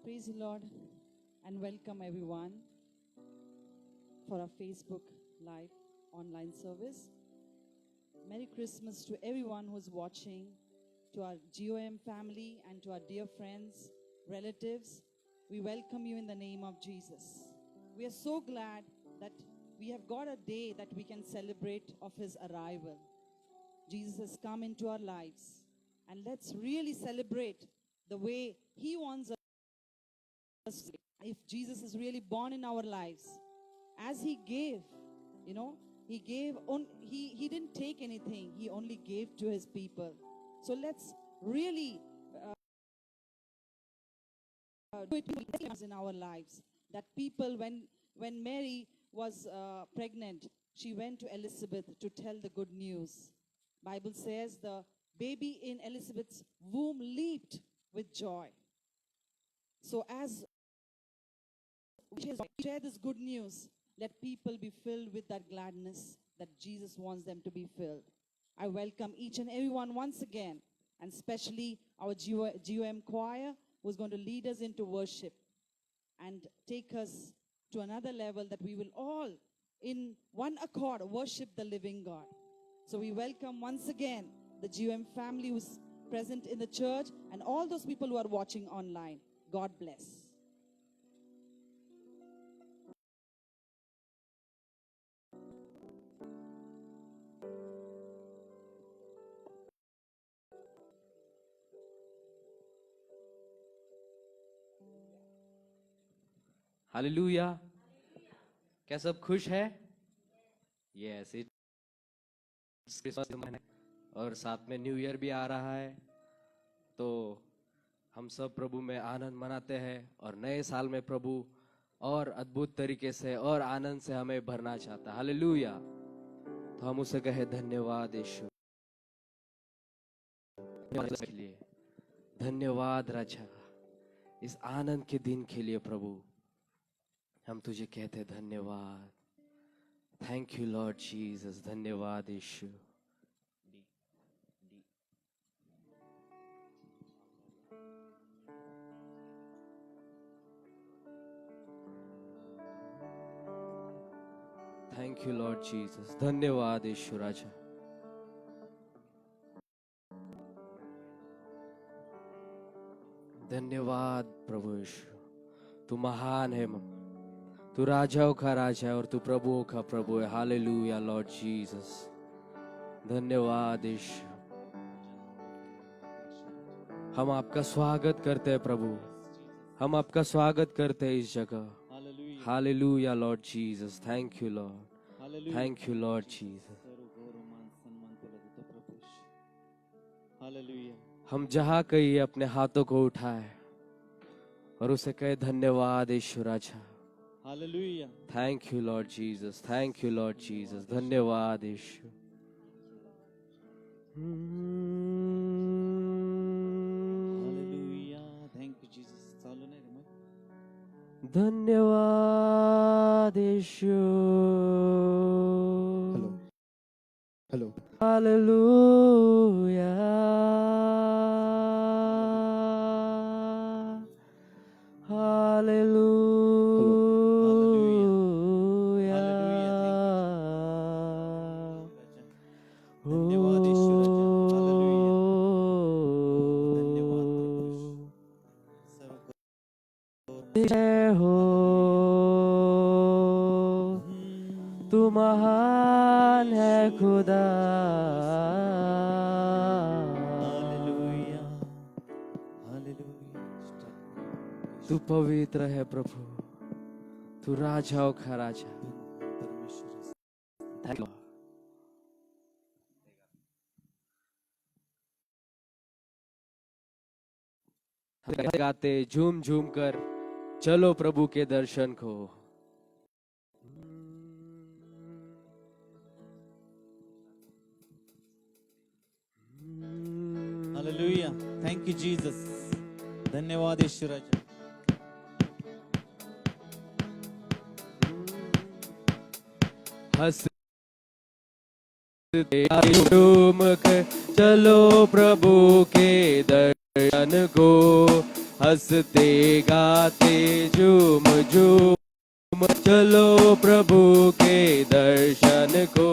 Praise the Lord and welcome everyone for our Facebook Live online service. Merry Christmas to everyone who's watching, to our GOM family and to our dear friends, relatives. We welcome you in the name of Jesus. We are so glad that we have got a day that we can celebrate of His arrival. Jesus has come into our lives, and let's really celebrate the way He wants us. If Jesus is really born in our lives, as He gave, He gave, He didn't take anything, He only gave to His people. So let's really do it in our lives. That people, when Mary was pregnant, she went to Elizabeth to tell the good news. Bible says the baby in Elizabeth's womb leaped with joy. So as we share this good news, let people be filled with that gladness that Jesus wants them to be filled. I welcome each and everyone once again, and especially our GOM choir, who's going to lead us into worship and take us to another level that we will all in one accord worship the living God. So we welcome once again the GOM family who's present in the church and all those people who are watching online. God bless. Hallelujah. क्या सब खुश है? Yes, it's Christmas और साथ में new year भी आ रहा है, तो हम सब प्रभु में आनंद मनाते हैं और नए साल में प्रभु और अद्भुत तरीके से और आनंद से हमें भरना चाहता है। हालेलुया। तो हम उसे कहे धन्यवाद यीशु के लिए, धन्यवाद राजा, इस आनंद के दिन के लिए प्रभु हम तुझे कहते धन्यवाद। थैंक यू लॉर्ड जीसस, धन्यवाद यीशु। थैंक यू लॉर्ड जीसस, धन्यवाद यीशु राजा। धन्यवाद प्रभु यीशु, तू महान है, तू राजाओं का राजा है और तू प्रभुओं का प्रभु है। हालेलुया लॉर्ड जीसस, धन्यवाद यीशु। हम आपका स्वागत करते हैं प्रभु, हम आपका स्वागत करते हैं इस जगह। Hallelujah Lord Jesus, thank you Lord, thank you Lord Jesus. हम जहाँ कहीं अपने हाथों को उठाए और उसे कहे धन्यवाद यीशु राजा। Hallelujah. Thank you, Lord Jesus. Thank you, Lord Jesus. धन्यवाद यीशु। Hallelujah. Thank you, Jesus. चालू नाही रे मग. धन्यवाद यीशु। Hello. Hallelujah. Hallelujah. तू महान है खुदा, तू पवित्र है प्रभु, तू राजाओं का राजा। गाते झूम झूम कर चलो प्रभु के दर्शन को। Hallelujah. Thank you, Jesus. धन्यवाद यीशु राजा। हंस झूम कर चलो प्रभु के दर्शन को। हंसते गाते झूम झूम चलो प्रभु के दर्शन को।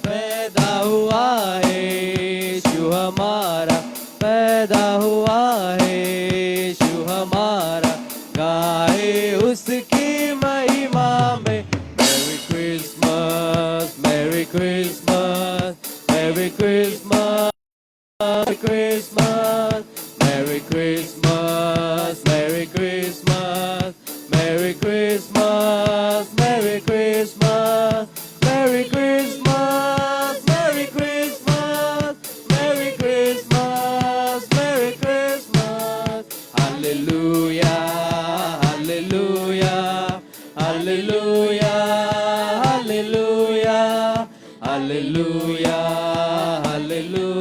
पैदा हुआ है यीशु हमारा, पैदा हुआ है यीशु हमारा, गाए उसकी महिमा में। Merry Christmas, merry Christmas, merry Christmas, merry Christmas, merry Christmas, merry Christmas, merry Christmas, merry Christmas, merry Christmas, merry Christmas, merry Christmas, merry Christmas. Hallelujah, hallelujah, hallelujah, hallelujah, hallelujah, hallelujah,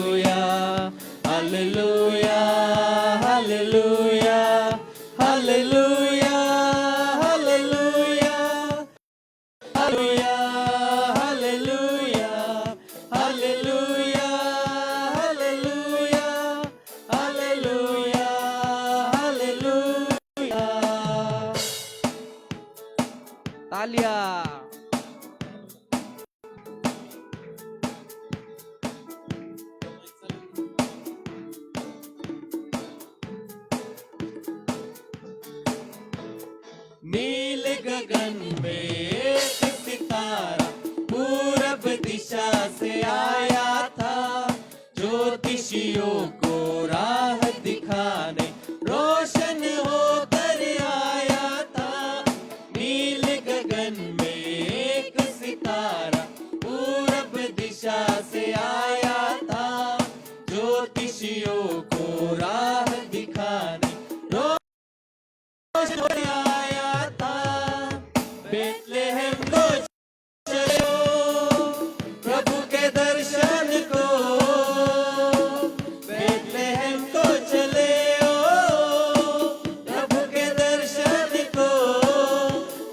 hallelujah, hallelujah, hallelujah, hallelujah, hallelujah, hallelujah, hallelujah, hallelujah, hallelujah, hallelujah. तालियां। नील गगन में एक सितारा पूरब दिशा से आया था, ज्योतिषियों को राह दिखाने रोशन होकर आया था। नील गगन में एक सितारा पूरब दिशा से आया था, ज्योतिषियों को राह दिखाने रोशन होकर आया था। बेथलेहम को चलो प्रभु के दर्शन को, बेथलेहम को चले ओ प्रभु के दर्शन को।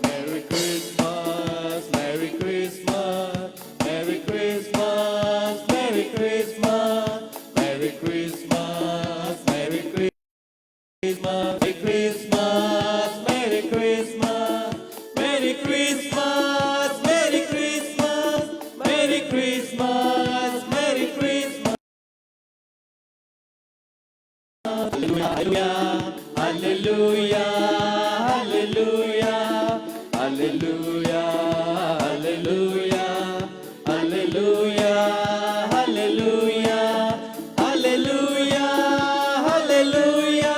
Merry Christmas, merry Christmas, merry Christmas, merry Christmas, merry Christmas, merry Christmas, merry Christmas, merry Christmas, merry Christmas, merry Christmas, merry Christmas, merry Christmas. Hallelujah, hallelujah, hallelujah, hallelujah, hallelujah, hallelujah, hallelujah, hallelujah, hallelujah,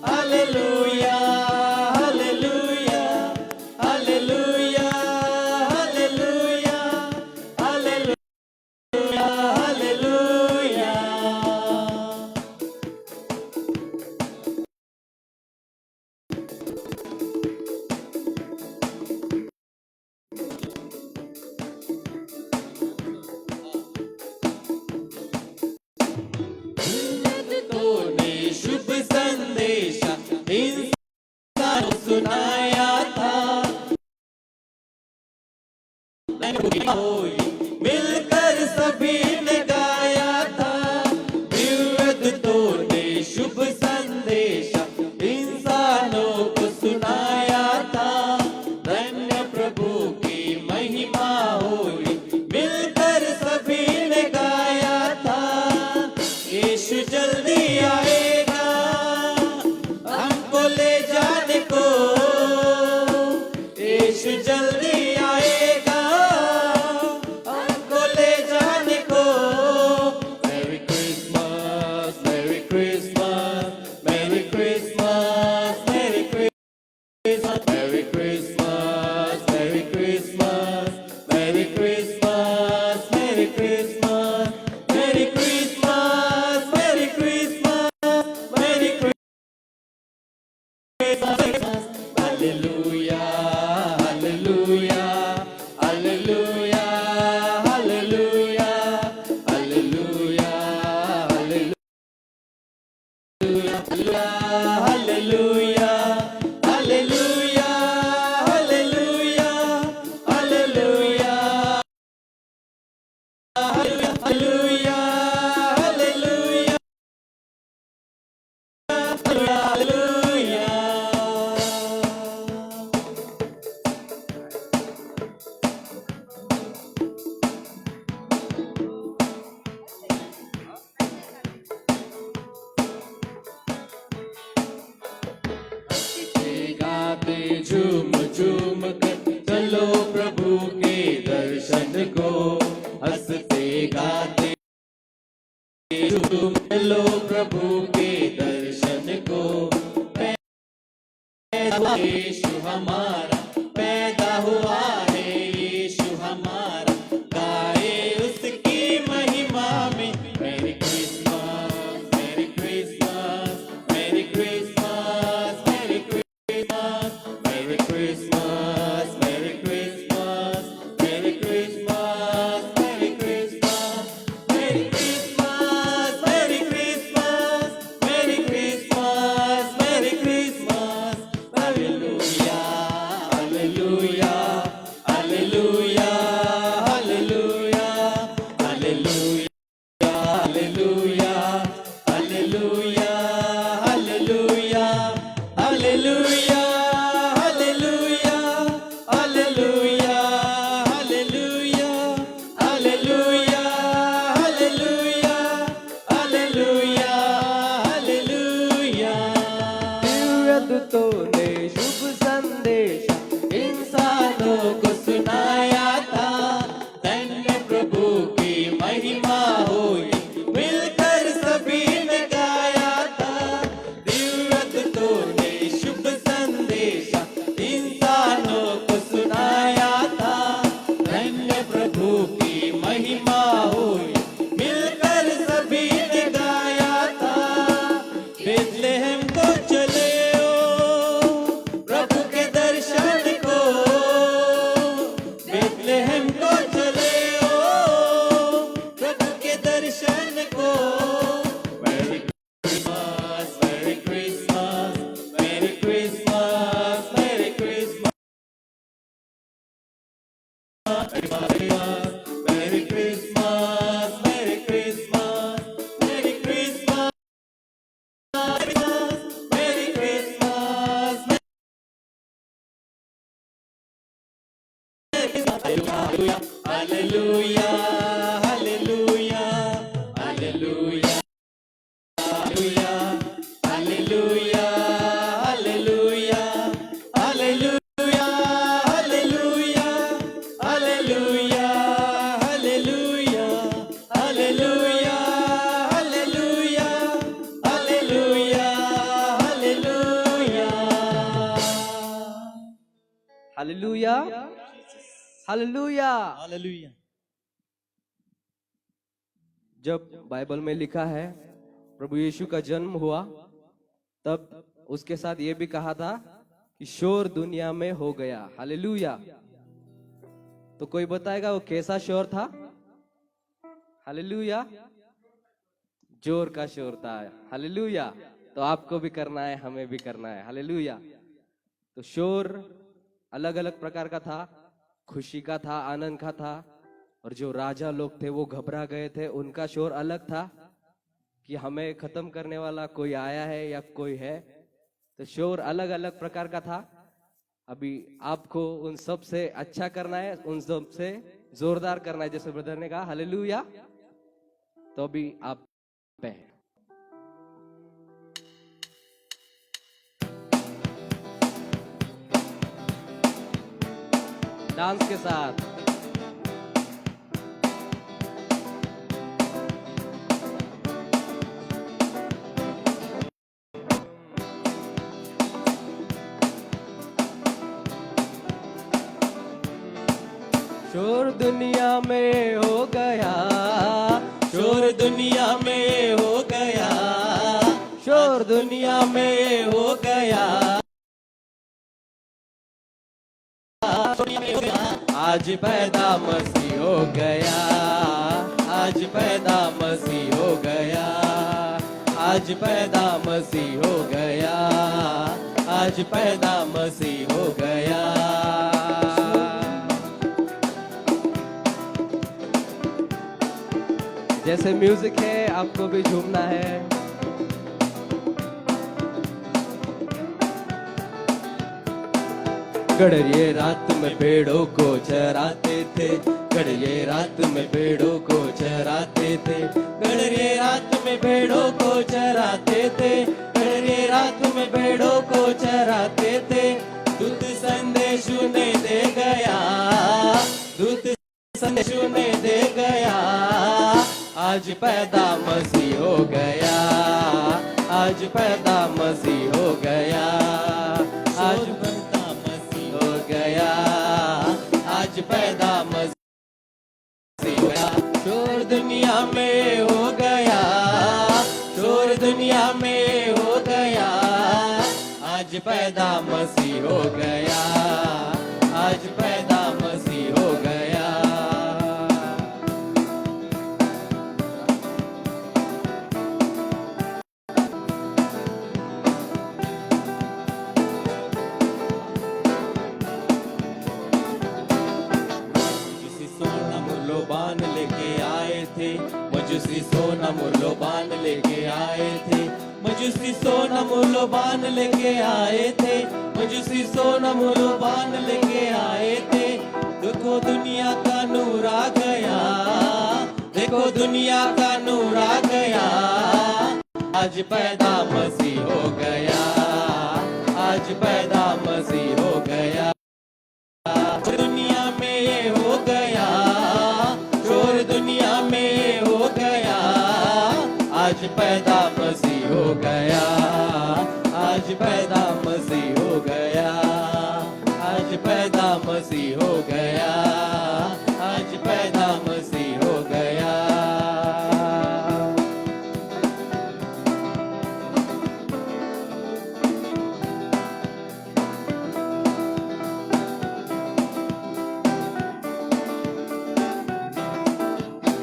hallelujah, hallelujah, hallelujah, hallelujah, hallelujah, hallelujah. तो ने शुभ संदेशा इंसान को सुनाया था, मिलकर सभी ने गाया था। दिव्यदूतों ने शुभ संदेशा इंसानों को सुनाया था, धन्य प्रभु की महिमा होई मिलकर सभी ने गाया था। यीशु जल्दी आएगा हमको ले जाने को, यीशु जल्दी आएगा हमको ले जाने को। Merry Christmas, merry Christmas, merry Christmas, merry Christmas, merry Christmas, merry Christmas, merry Christmas, merry Christmas, merry Christmas, merry Christmas, merry Christmas. Hallelujah, hallelujah, hallelujah, hallelujah, hallelujah, hallelujah, hallelujah, hallelujah, hallelujah, hallelujah, hallelujah, hallelujah, hallelujah, hallelujah. यीशु हमारा पैदा हुआ है, यीशु हमारा गाए उसकी महिमा में। मेरी क्रिसमस, मेरी क्रिसमस, मेरी क्रिसमस, मेरी क्रिसमस, मेरी क्रिसमस, मेरी क्रिसमस, मेरी क्रिसमस, मेरी क्रिसमस, मेरी क्रिसमस, मेरी क्रिसमस, मेरी क्रिसमस, मेरी Christmas. Hallelujah, hallelujah, hallelujah, hallelujah, hallelujah, hallelujah, hallelujah, hallelujah, hallelujah, hallelujah, hallelujah, hallelujah, hallelujah, hallelujah, hallelujah, hallelujah. Divya दूतों ने शुभ संदेश इंसानों को सुनाया था, धन्य प्रभु की महिमा हुई, मिलकर सभी ने गाया था। दिव्य दूतों ने शुभ संदेश इंसानों को सुनाया था, धन्य प्रभु की महिमा हुई, मिलकर सभी ने गाया था। बेथलेहम को चले ओ प्रभु के दर्शन को, बेथलेहम को चले ओ प्रभु के दर्शन को। मेरी क्रिसमस, मेरी क्रिसमस, मेरी क्रिसमस, मेरी क्रिसमस, मेरी क्रिसमस, मेरी क्रिसमस, मेरी क्रिसमस, मेरी क्रिसमस, मेरी Christmas. Hallelujah, hallelujah, hallelujah, hallelujah, hallelujah, hallelujah, hallelujah, hallelujah, hallelujah, hallelujah, hallelujah, hallelujah, hallelujah, hallelujah, hallelujah. Hallelujah, hallelujah. Hallelujah. जब बाइबल में लिखा है प्रभु यीशु का जन्म हुआ, तब उसके साथ ये भी कहा था कि शोर दुनिया में हो गया। हालेलुया। तो कोई बताएगा वो कैसा शोर था? हालेलुया। जोर का शोर था। हालेलुया। तो आपको भी करना है, हमें भी करना है। हालेलुया। तो शोर अलग अलग प्रकार का था, खुशी का था, आनंद का था, और जो राजा लोग थे वो घबरा गए थे, उनका शोर अलग था कि हमें खत्म करने वाला कोई आया है या कोई है। तो शोर अलग अलग प्रकार का था। अभी आपको उन सब से अच्छा करना है, उन सब से जोरदार करना है, जैसे ब्रदर ने कहा हालेलुया। तो अभी आप पे हैं। डांस के साथ शोर दुनिया में हो गया, शोर दुनिया में हो गया, शोर दुनिया में हो गया, आज पैदा मसीह हो गया, आज पैदा मसीह हो गया, आज पैदा मसीह हो गया, आज पैदा मसीह हो गया। जैसे म्यूजिक है आपको भी झूमना है। गड़रिए रात में पेड़ों को चराते थे, गड़रिए रात में पेड़ों को चराते थे, गड़रिए रात में पेड़ों को चराते थे, गड़रिए रात में पेड़ों को चराते थे। दूत संदेश उन्हें दे गया, दूत संदेश उन्हें दे गया, आज पैदा मसीह हो गया, आज पैदा मसीह हो गया, आज आज पैदा मसीह हो गया, आज पैदा मसीह हो गया। मजूसी सोना मूल्यवान लेके आए थे, मजूसी सोना मूल्यवान लेके आए थे, मजूसी सोना मूल्यवान लेके आए थे, मजूसी सोना मूल्यवान लेके आए थे। देखो दुनिया का नूर आ गया, देखो दुनिया का नूर आ गया, आज पैदा मसीह हो गया, आज पैदा मसीह हो गया। दुनिया में ये हो गया, शोर दुनिया में ये हो गया, आज पैदा मसीह हो गया, आज पैदा मसीह हो गया, आज पैदा मसीह हो गया, आज पैदा मसीह हो गया।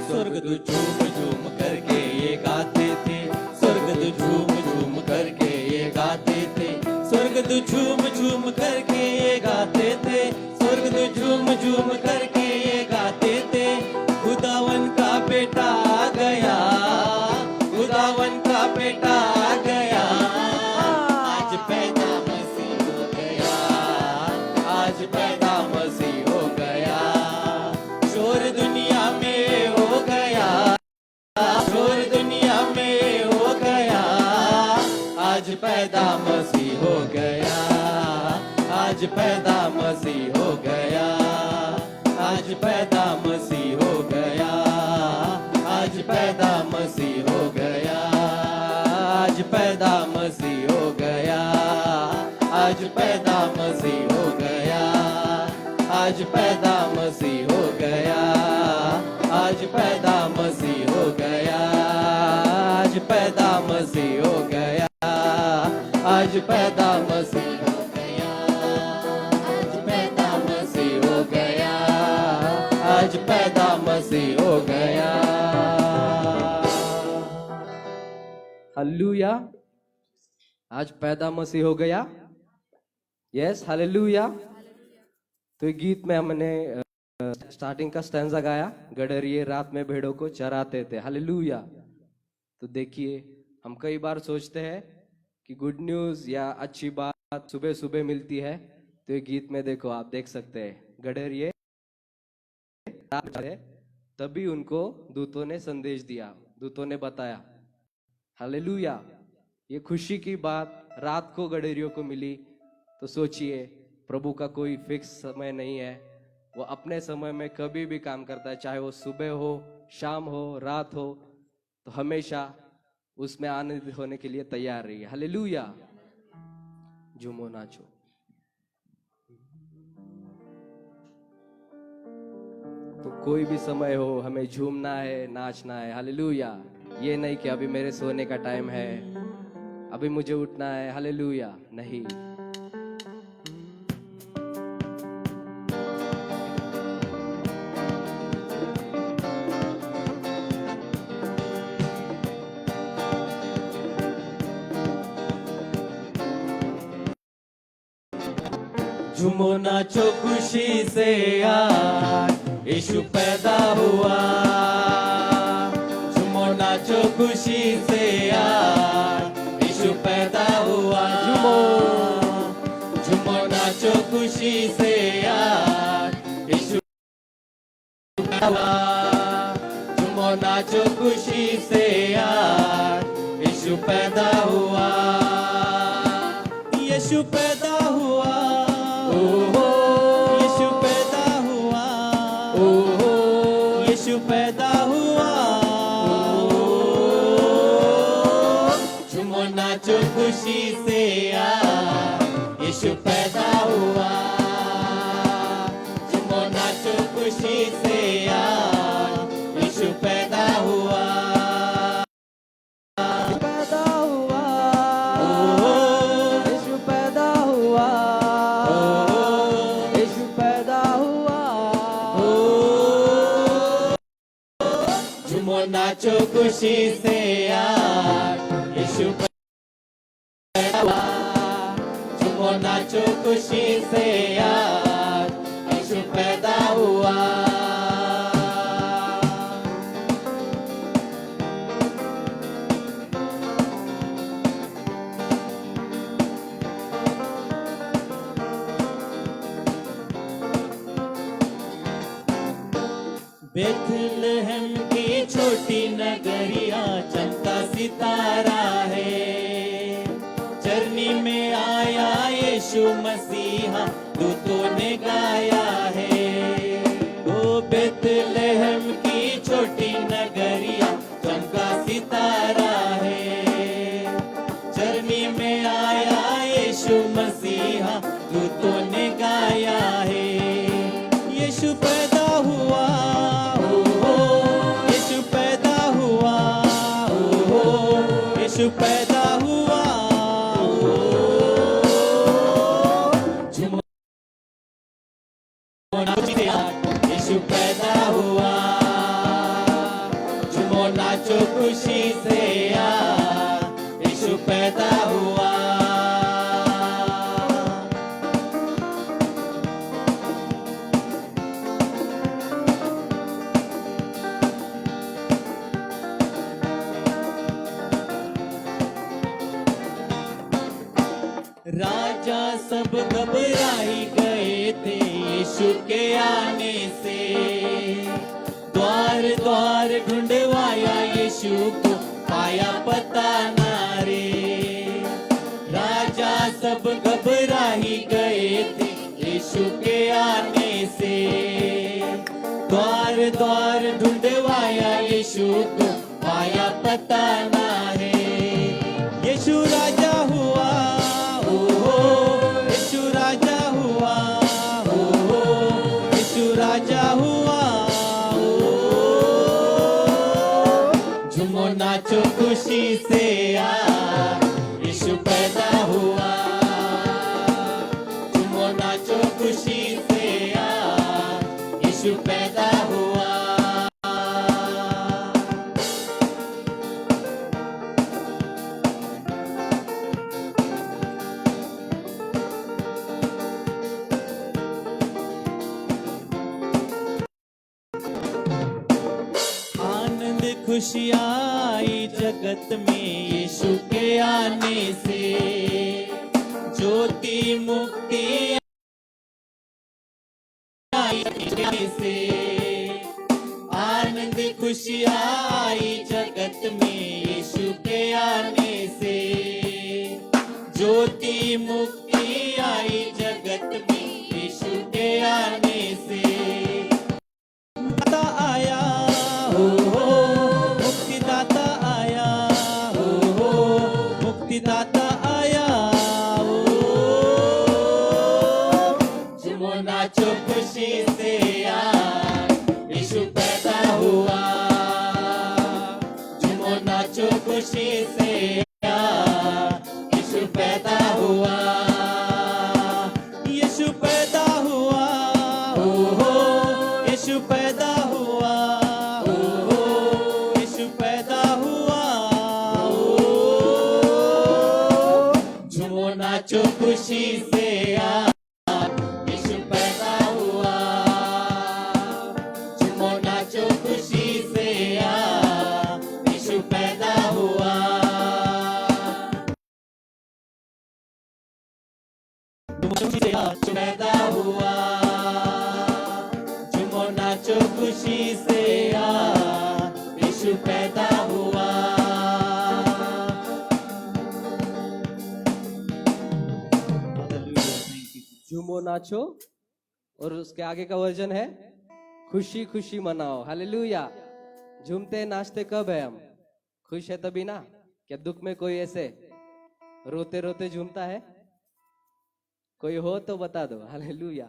स्वर्गदूत झूम झूम करके ये गाते थे, स्वर्गदूत झूम झूम करके ये गाते थे, स्वर्गदूत झूम झूम करके ये गाते थे, स्वर्गदूत झूम झूम करके ये गाते थे। खुदावन का बेटा आ गया, खुदावन का बेटा आ गया, आज पैदा मसीह हो गया, आज पैदा मसीह हो गया। शोर दुनिया में हो गया, शोर दुनिया में हो गया, आज पैदा मसीह हो गया, आज पैदा मसीह हो गया, आज पैदा मसीह हो गया, आज पैदा मसीह हो गया, आज पैदा मसीह हो गया, आज पैदा मसीह हो गया, आज पैदा मसीह हो गया, आज पैदा मसीह हो गया, आज पैदा मसीह हो गया, आज पैदा मसीह हो गया, आज पैदा मसीह हो गया, आज पैदा मसीह हो गया। हालेलुया, आज पैदा मसीह हो गया। Yes, hallelujah. तो ये गीत में हमने स्टार्टिंग का स्टैंजा गाया, गडरिये रात में भेड़ों को चराते थे। हालेलुया। तो देखिए, हम कई बार सोचते हैं कि गुड न्यूज या अच्छी बात सुबह सुबह मिलती है, तो ये गीत में देखो, आप देख सकते हैं, गडरिये तभी उनको दूतों ने संदेश दिया, दूतों ने बताया। हालेलुया। ये खुशी की बात रात को गडरियों को मिली। तो सोचिए, प्रभु का कोई फिक्स समय नहीं है, वो अपने समय में कभी भी काम करता है, चाहे वो सुबह हो, शाम हो, रात हो, तो हमेशा उसमें आनंदित होने के लिए तैयार रहिए। हालेलुया। झूमो नाचो। तो कोई भी समय हो, हमें झूमना है, नाचना है। हालेलुया। ये नहीं कि अभी मेरे सोने का टाइम है, अभी मुझे उठना है। हालेलुया। नहीं, झूमो नाचो खुशी से आज यीशु पैदा हुआ, झूमो नाचो खुशी से आज यीशु पैदा हुआ, झूमो झूमो नाचो खुशी से आज यीशु पैदा हुआ, झूमो नाचो खुशी से आज यीशु पैदा हुआ, यीशु पैदा हुआ, यीशु पैदा हुआ, यीशु पैदा हुआ, झूमो नाचो खुशी से आज यीशु पैदा हुआ, झूमो नाचो खुशी से आज यीशु पैदा हुआ, पैदा हुआ, यीशु पैदा खुशी से आज यीशु पैदा हुआ। झूमो नाचो खुशी से आज यीशु पैदा हुआ। बेथलेहम की छोटी नगरिया चमका सितारा है। चरनी में आया यीशु मसीहा दूतों ने गाया है। ओ बेथलेहम की छोटी नगरिया चमका सितारा है। चरनी में आया यीशु मसीहा दूतों ने गाया है। यीशु पैदा हुआ, यीशु पैदा हुआ, यीशु पैदा हुआ। झूमो यीशु पैदा हुआ। झूमो नाचो खुशी से आज यीशु पैदा हुआ। राजा सब घबराई गए थे यीशु के आने से। द्वार द्वार ढूंढवाया यीशु को पाया पता ना रे। राजा सब घबराई गए थे यीशु के आने से। द्वार द्वार ढूंढवाया यीशु को पाया पता ना रे। यीशु राजा हुआ, यीशु राजा हुआ, यीशु राजा हुआ। झूमो नाचो खुशी से आज यीशु पैदा हुआ। झूमो नाचो खुशी से आज यीशु पैदा हुआ। खुशियाँ आई जगत में यीशु के आने से। ज्योति मुक्ति आई से। आनंद खुशियाँ आई जगत में यीशु के आने से। ज्योति मुक्ति आई जगत में यीशु के आने से। आया मुक्तिदाता आया, मुक्तिदाता आया। झूमो नाचो खुशी से आज यीशु पैदा हुआ। झूमो नाचो खुशी से आज यीशु पैदा हुआ। यीशु पैदा हुआ, यीशु पैदा हुआ, यीशु पैदा हुआ। झूमो नाचो खुशी से आज यीशु पैदा हुआ। झूमो नाचो खुशी से आज यीशु पैदा हुआ। पैदा हुआ। झूमो नाचो खुशी से आज यीशु पैदा हुआ। झूमो नाचो, और उसके आगे का वर्जन है खुशी खुशी मनाओ। हालेलुया। झूमते नाचते कब है हम? खुश है तभी ना। क्या दुख में कोई ऐसे रोते रोते झूमता है? कोई हो तो बता दो। हालेलुया।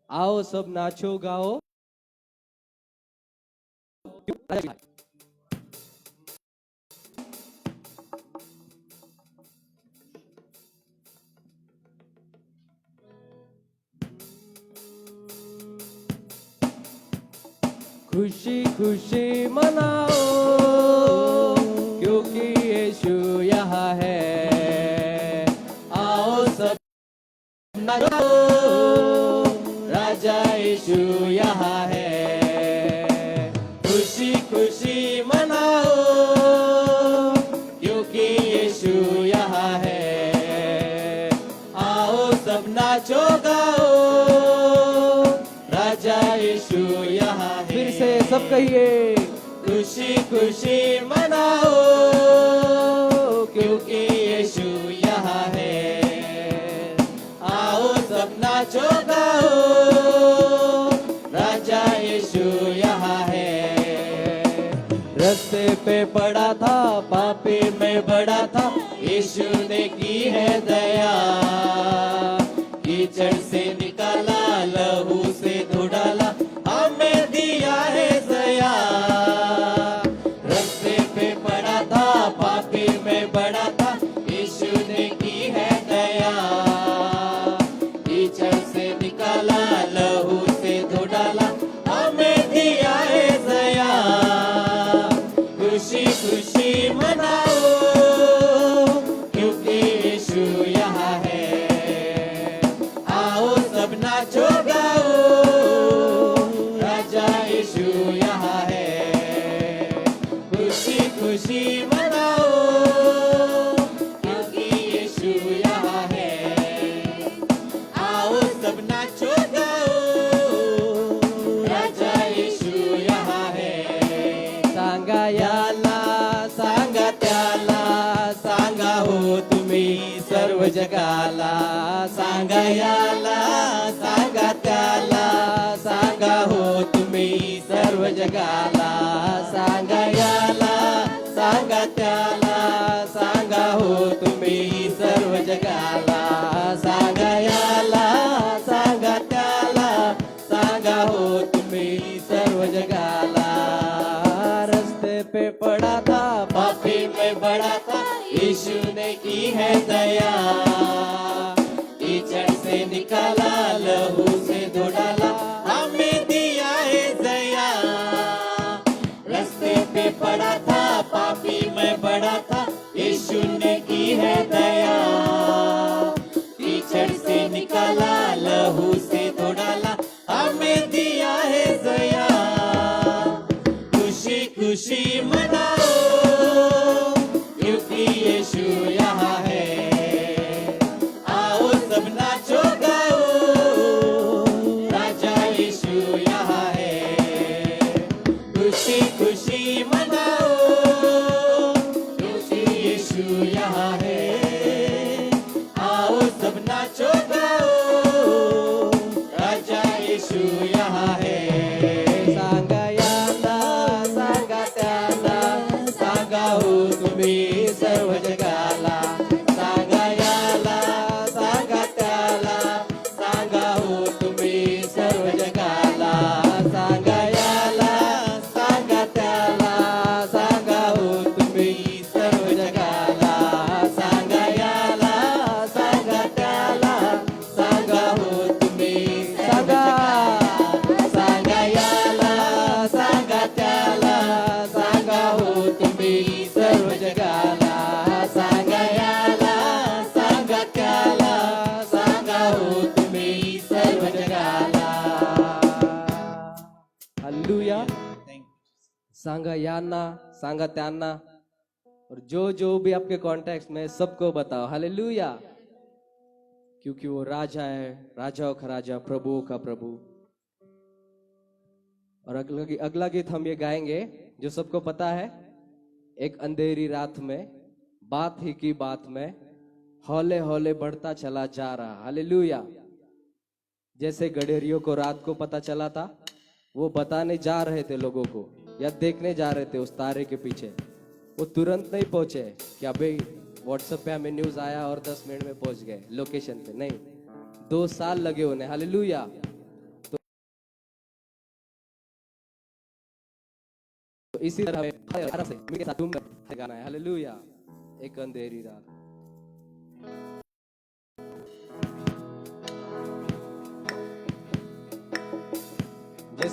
आओ सब नाचो गाओ। खुशी खुशी मनाओ क्योंकि यीशु यहाँ है। आओ सब नाचो, राजा यीशु यहाँ है। खुशी खुशी मनाओ क्योंकि यीशु यहाँ है। आओ सब नाचो गाओ, राजा यीशु यहाँ है। फिर से सब कहिए, खुशी खुशी मनाओ क्योंकि यीशु यहाँ है। आओ सब नाचो गाओ, राजा यीशु यहाँ है। रास्ते पे पड़ा था, पापी में बड़ा था, यीशु ने की है दया। कीचड़ से निकाला, लहू से धो डाला, हमें दिया है दया। रास्ते पे पड़ा था, पापी में बड़ा था, यीशु ने की है दया। कीचड़ से निकाला, लहू से धो डाला, हमें दिया है दया। खुशी खुशी मनाओ क्योंकि यीशु यहाँ है। आओ सब नाचो गाओ, राजा यीशु यहाँ है। खुशी खुशी मनाओ क्योंकि यीशु यहाँ है। आओ सब नाचो गाओ, राजा यीशु यहाँ है। सांगा याला, सांगा त्याला, सांगा हो तुम्ही सर्व जगाला। सांगा याला, सांगा त्याला, सांगा हो तुम्ही सर्व जगाला। सांगा याला, सांगा त्याला, सांगा हो तुम्ही सर्व जगाला। सांगा याला, सांगा त्याला, सांगा हो तुम्ही सर्व जगाला। रास्ते पे पड़ा था, पापी में बड़ा था, यीशु ने की है दया। कीचड़ से निकाला, लहू से धो डाला, हमें दिया है दया। रास्ते पे पड़ा था, पापी में बड़ा था, यीशु ने की है दया। कीचड़ से निकाला, लहू से धो डाला, हमें दिया है दया। खुशी खुशी मनाओ क्योंकि यीशु यहाँ है। आओ सब नाचो गाओ, राजा यीशु यहाँ है। खुशी खुशी मनाओ क्योंकि यीशु यहाँ है। आओ सब नाचो गाओ, राजा यीशु यहाँ है। सांगा याला, सांगा त्याला, सांगा हो तुम्ही सर्व जगाला। सांगा याला, सांगा त्याला, सांगा हो तुम्ही सर्व जगाला। सांगा याला, सांगा त्याला, सांगा हो तुम्ही सर्व जगाला। सांगा याला, सांगा त्याला, सांगा हो तुम्ही सांगा। सांगा याला, सांगा त्याला, सांगा हो तुम्ही सर्व जगाला। सांगा याला, सांगा त्याला, सांगा हो तुम्ही सर्व जगाला। हालेलुया। सांगा यांना, सांगा त्यांना, और जो जो भी आपके कॉन्टेक्ट में सबको बताओ हालेलुया, क्योंकि वो राजा है, राजाओं का राजा, प्रभुओं का प्रभु। और अगला गीत हम ये गाएंगे जो सबको पता है। एक अंधेरी रात में, बात ही की बात में, हौले हौले बढ़ता चला जा रहा। हालेलुया। जैसे गडेरियों को रात को पता चला था, वो बताने जा रहे थे लोगों को, या देखने जा रहे थे उस तारे के पीछे। वो तुरंत नहीं पहुंचे कि अभी व्हाट्सएप पे हमें न्यूज आया और 10 मिनट में पहुंच गए लोकेशन पे। नहीं, 2 साल लगे उन्हें। हालेलुया। तो इसी तरह हमें से मेरे साथ झूमकर गाना है। हालेलुया। एक अंधेरी रात।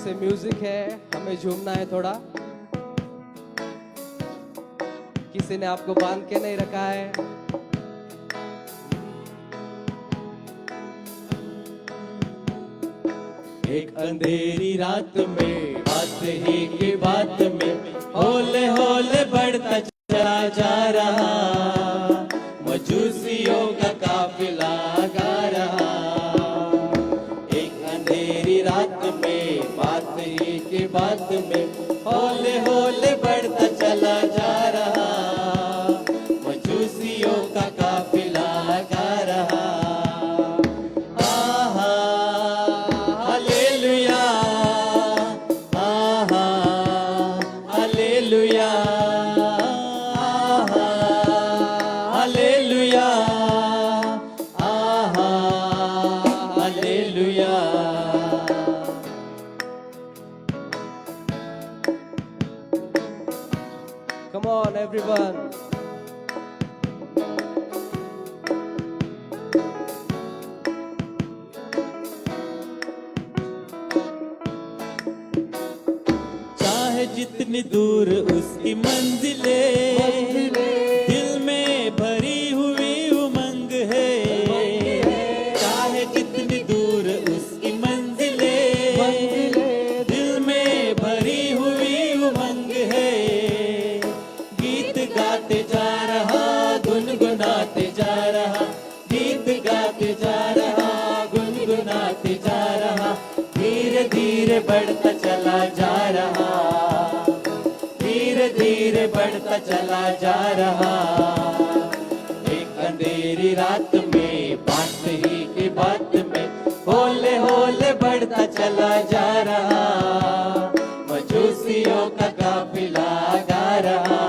से म्यूजिक है, हमें झूमना है थोड़ा। किसी ने आपको बांध के नहीं रखा है। एक अंधेरी रात में बात ही की बात में होले होले बढ़ता चला जा रहा, मजूसियों का काफिला गा रहा। एक अंधेरी रात में बात ही की बात में होले होले बढ़ता चला जा रहा, मजूसियों का काफिला गा रहा। Come on, everyone. चाहे जितनी दूर उसकी मंजिलें, दिल में भरी हुई उमंग है। चाहे जितनी दूर उसकी मंजिलें, दिल में भरी हुई उमंग है। गीत गाते जा रहा, गुनगुनाते जा रहा, गीत गाते जा रहा, गुनगुनाते जा रहा। धीरे धीरे बढ़ता चला जा रहा, धीरे धीरे बढ़ता चला जा रहा। एक अंधेरी रात में बात ही की बात में होले होले बढ़ता चला जा रहा, मजूसियों का काफिला गा रहा।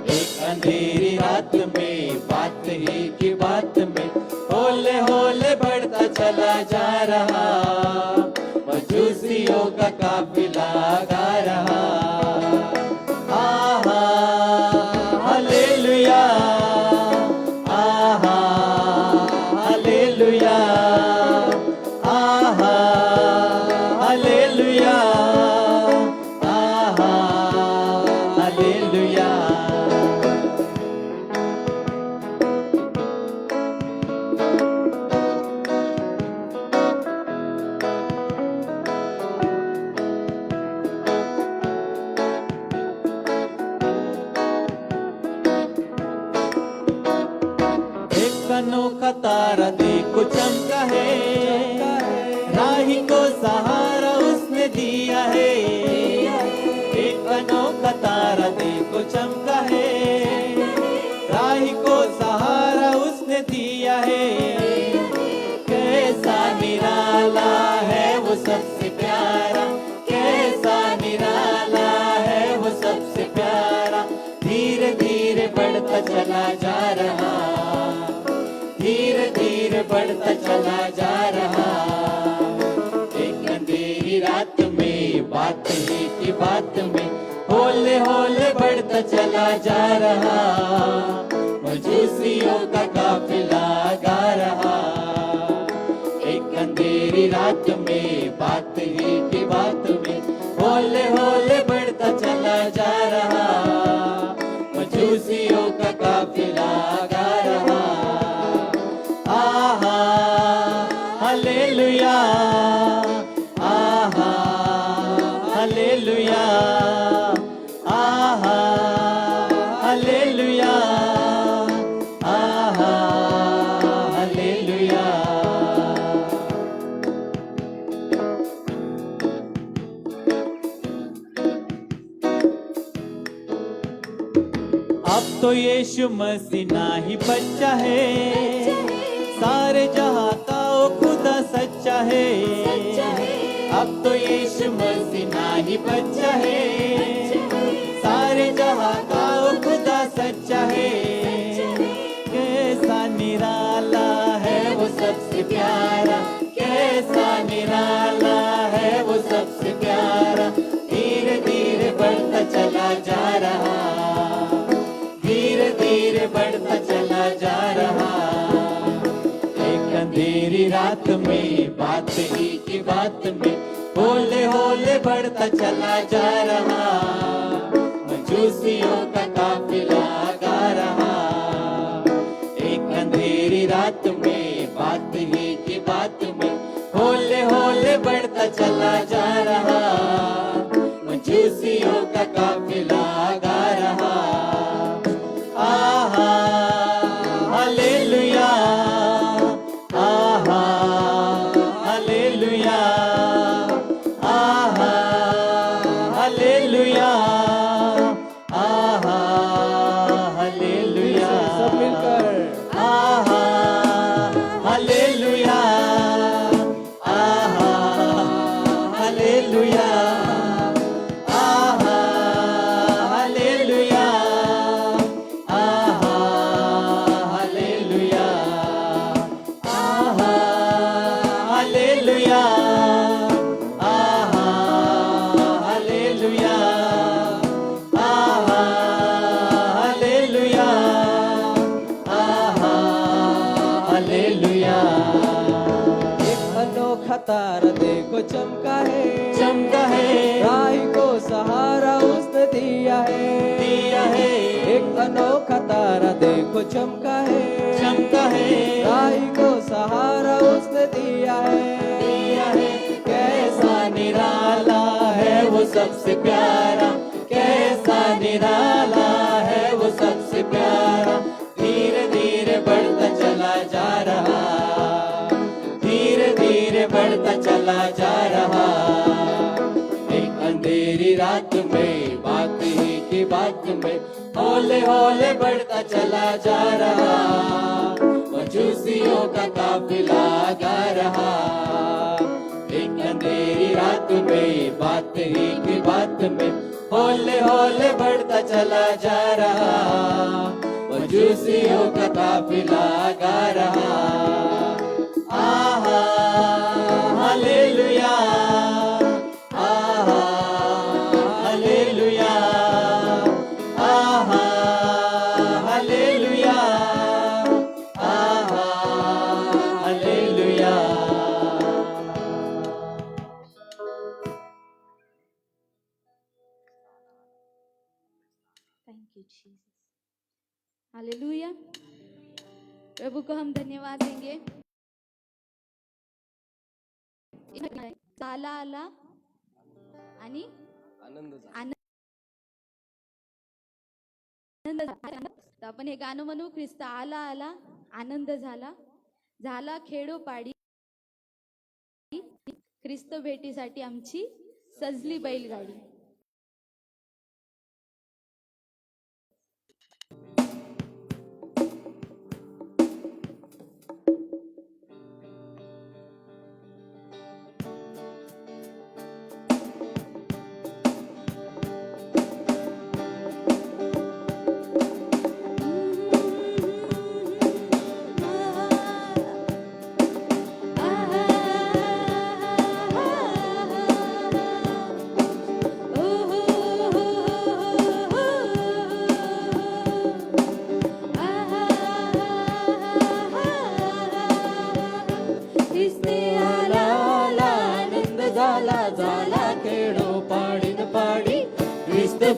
एक अंधेरी रात में बात ही की बात में होले होले बढ़ता चला जा रहा, मजूसियों का काफिला गा रहा। आहा हालेलुया, आहा हालेलुया, आहा हालेलुया, आहा हालेलुया। अनोखा तारा देखो चमका है, राही को सहारा उसने दिया है। एक अनोखा तारा देखो चमका है, राही को सहारा उसने दिया है। कैसा निराला है वो सबसे प्यारा, कैसा निराला है वो सबसे प्यारा। धीरे धीरे बढ़ता चला जा रहा, धीरे धीरे बढ़ता चला जा रहा। एक अंधेरी रात में बात ही की बात में होले होले बढ़ता चला जा रहा, मजूसियों का काफिला गा रहा। एक अंधेरी रात में बात ही की बात में होले होले बढ़ता चला जा रहा, मजूसियों का काफिला गा रहा। आहा हालेलुया, आहा हालेलुया, आहा हालेलुया, आहा हालेलुया। अब तो यीशु मसीह ना ही बच्चा है, सारे जहां का वो खुदा सच्चा है। अब तो यीशु मसीह ना ही बच्चा है, सारे जहां का वो खुदा सच्चा है। कैसा निराला है वो सबसे प्यारा, कैसा निराला है वो सबसे प्यारा। धीरे धीरे बढ़ता चला जा रहा, धीरे धीरे बढ़ता चला जा रहा। अंधेरी रात में बात ही की बात में होले चला जा रहा, मजूसियों का काफिला गा रहा। एक अंधेरी रात में बात ही की बात में होले होले बढ़ता चला जा रहा, मजूसियों का काफिला गा रहा। आहा हालेलुया, आहा हालेलुया, आहा हालेलुया, आहा हालेलुया। सब मिलकर आहा हालेलुया, आहा हालेलुया, आहा हालेलुया, आहा हालेलुया, आहा हालेलुया, आहा हालेलुया, आहा हालेलुया, आहा हालेलुया। एक अनोखा तारा देखो चमका है, चमका है, राही को सहारा उसने दिया है। एक अनोखा तारा देखो चमका है, चमका है, राही को सहारा उसने दिया है। कैसा निराला है वो सबसे प्यारा, कैसा निराला है वो सबसे प्यारा। धीरे धीरे बढ़ता चला जा रहा, धीरे धीरे बढ़ता चला जा रहा। एक अंधेरी रात में बात ही की बात में होले होले बढ़ता चला जा रहा, मजूसियों का काफिला गा रहा। एक अंधेरी रात में बात ही की बात में होले होले बढ़ता चला जा रहा, मजूसियों का काफिला गा रहा। आहा हालेलुया, आहा हालेलुया, आहा हालेलुया, आहा hallelujah. Thank you Jesus, hallelujah. प्रभु को हम धन्यवाद देंगे। आला आला आणि आनंद झाला. आनंद झाला. तर आपण हे गाणं म्हणू, ख्रिस्त आला आला आनंद झाला, झाला खेडोपाडी ख्रिस्त भेटीसाठी आमची सजली बैलगाडी.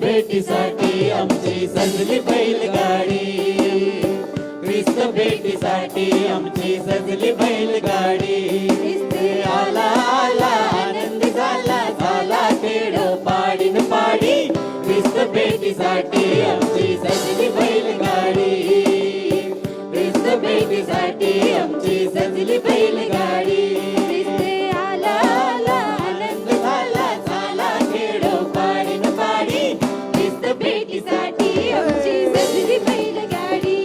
भेटीसाठी आमची सजली बैलगाडी, ख्रिस्त भेटीसाठी आमची सजली बैलगाडी. आला आला आनंद झाला, झाला खेडोपाडी न पाडी, ख्रिस्त भेटीसाठी आमची सजली बैलगाडी, ख्रिस्त भेटीसाठी आमची सजली बैलगाडी. आला आला आनंद झाला, झाला खेडोपाडी न पाडी, ख्रिस्त भेटीसाठी आमची सजली बैलगाडी,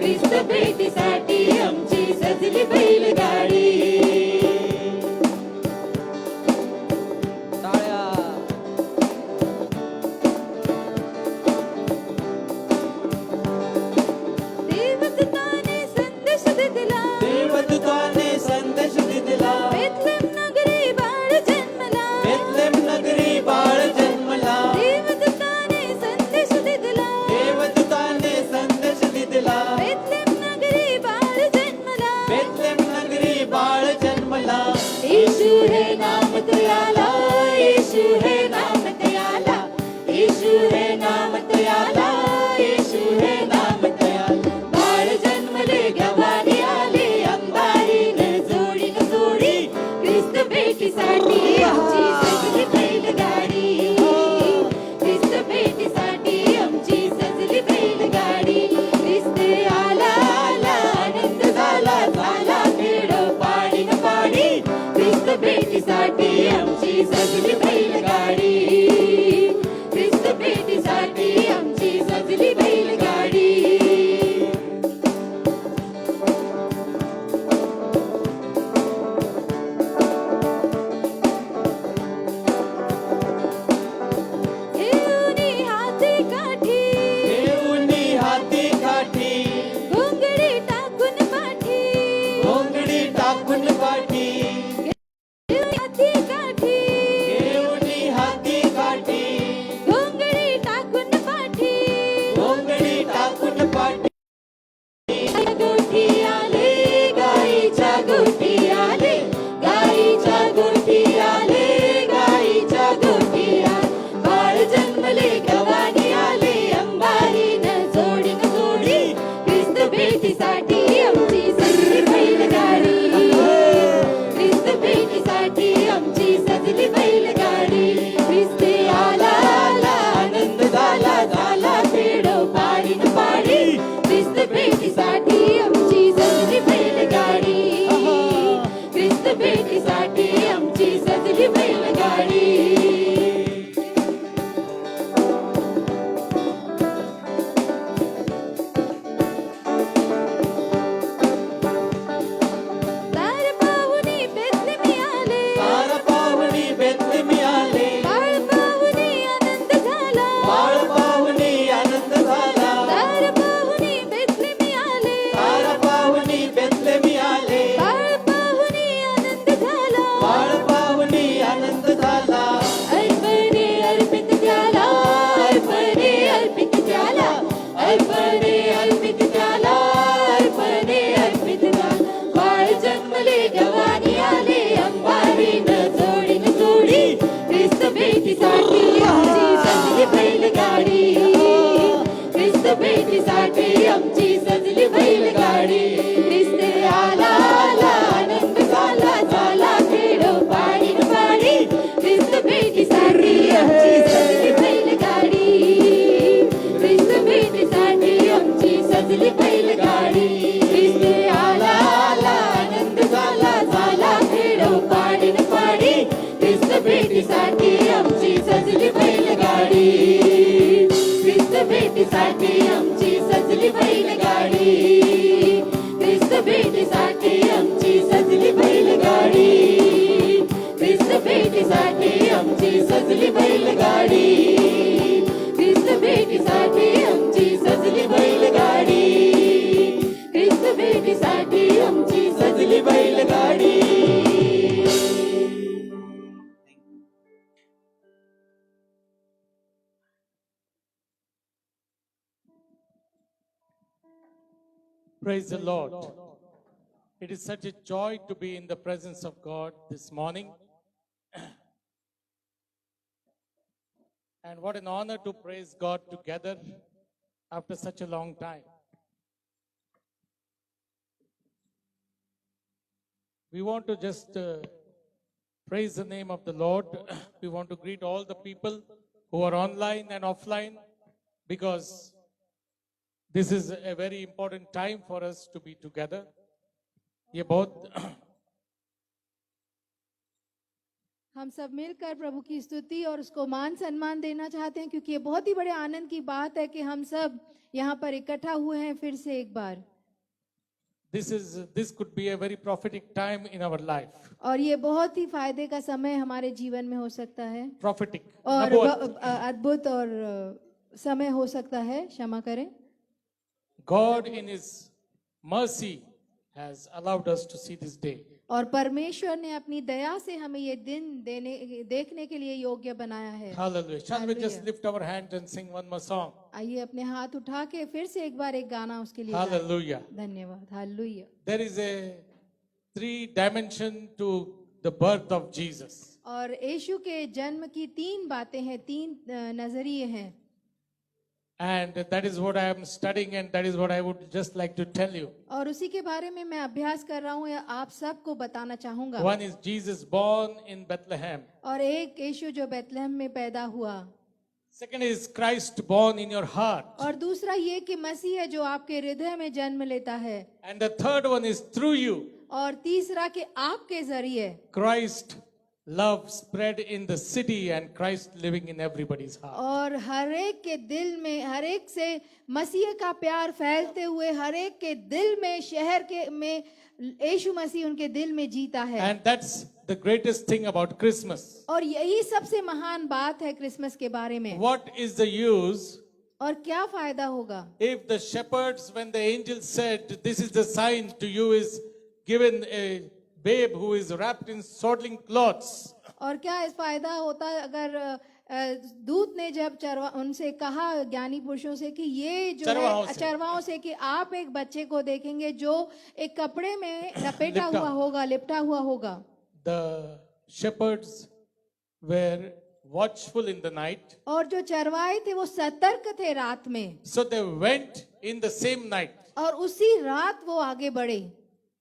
ख्रिस्त भेटीसाठी आमची भेटीसाठी आमची सजली बैलगाडी ख्रिस्त भेटीसाठी आमची सजली बैलगाडी ख्रिस्त भेटीसाठी आमची सजली बैलगाडी ख्रिस्त भेटीसाठी आमची सजली बैलगाडी ख्रिस्त भेटीसाठी आमची सजली बैलगाडी Praise the Lord. It is such a joy to be in the presence of God this morning. And what an honor to praise God together after such a long time. We want to just praise the name of the Lord. We want to greet all the people who are online and offline because this is a very important time for us to be together. ये बहुत हम सब मिलकर प्रभु की स्तुति और उसको मान सम्मान देना चाहते हैं क्योंकि ये बहुत ही बड़े आनंद की बात है कि हम सब यहाँ पर इकट्ठा हुए हैं फिर से एक बार. This could be a very prophetic time in our life. और ये बहुत ही फायदे का समय हमारे जीवन में हो सकता है. Prophetic. और नबूवत. अद्भुत और समय हो सकता है. क्षमा करें. God in His mercy has allowed us to see this day. और परमेश्वर ने अपनी दया से हमें ये दिन देखने के लिए योग्य बनाया है. Hallelujah. Shall we just Hallelujah. lift our hands and sing one more song? आइए अपने हाथ उठा के फिर से एक बार एक गाना उसके लिए गाएं. Hallelujah. धन्यवाद. Hallelujah. There is a 3 dimension to the birth of Jesus. और यीशु के जन्म की 3 बातें हैं, 3 नजरिए हैं. And that is what I am studying and that is what I would just like to tell you. और उसी के बारे में मैं अभ्यास कर रहा हूँ या आप सबको बताना चाहूंगा. One is Jesus born in Bethlehem. और एक यीशु जो बेथलेहम में पैदा हुआ. Second is Christ born in your heart. और दूसरा ये कि मसीह है जो आपके हृदय में जन्म लेता है. And the third one is through you. और तीसरा कि आपके जरिए Christ love spread in the city and Christ living in everybody's heart. और हर एक के दिल में, हर एक से मसीह का प्यार फैलते हुए हर एक के दिल में, शहर के में यीशु मसीह उनके दिल में जीता है. And that's the greatest thing about Christmas. और यही सबसे महान बात है क्रिसमस के बारे में. What is the use और क्या फायदा होगा if the shepherds, when the angel said, this is the sign to you, is given a babe who is wrapped in swaddling cloths? और क्या इस फायदा होता अगर दूत ने जब उनसे कहा ज्ञानी पुरुषों से कि ये जो है चरवाहों से कि आप एक बच्चे को देखेंगे जो एक कपड़े में लपेटा हुआ होगा, लिपटा हुआ होगा. The shepherds were watchful in the night. और जो चरवाहे थे वो सतर्क थे रात में. So they went in the same night. और उसी रात वो आगे बढ़े.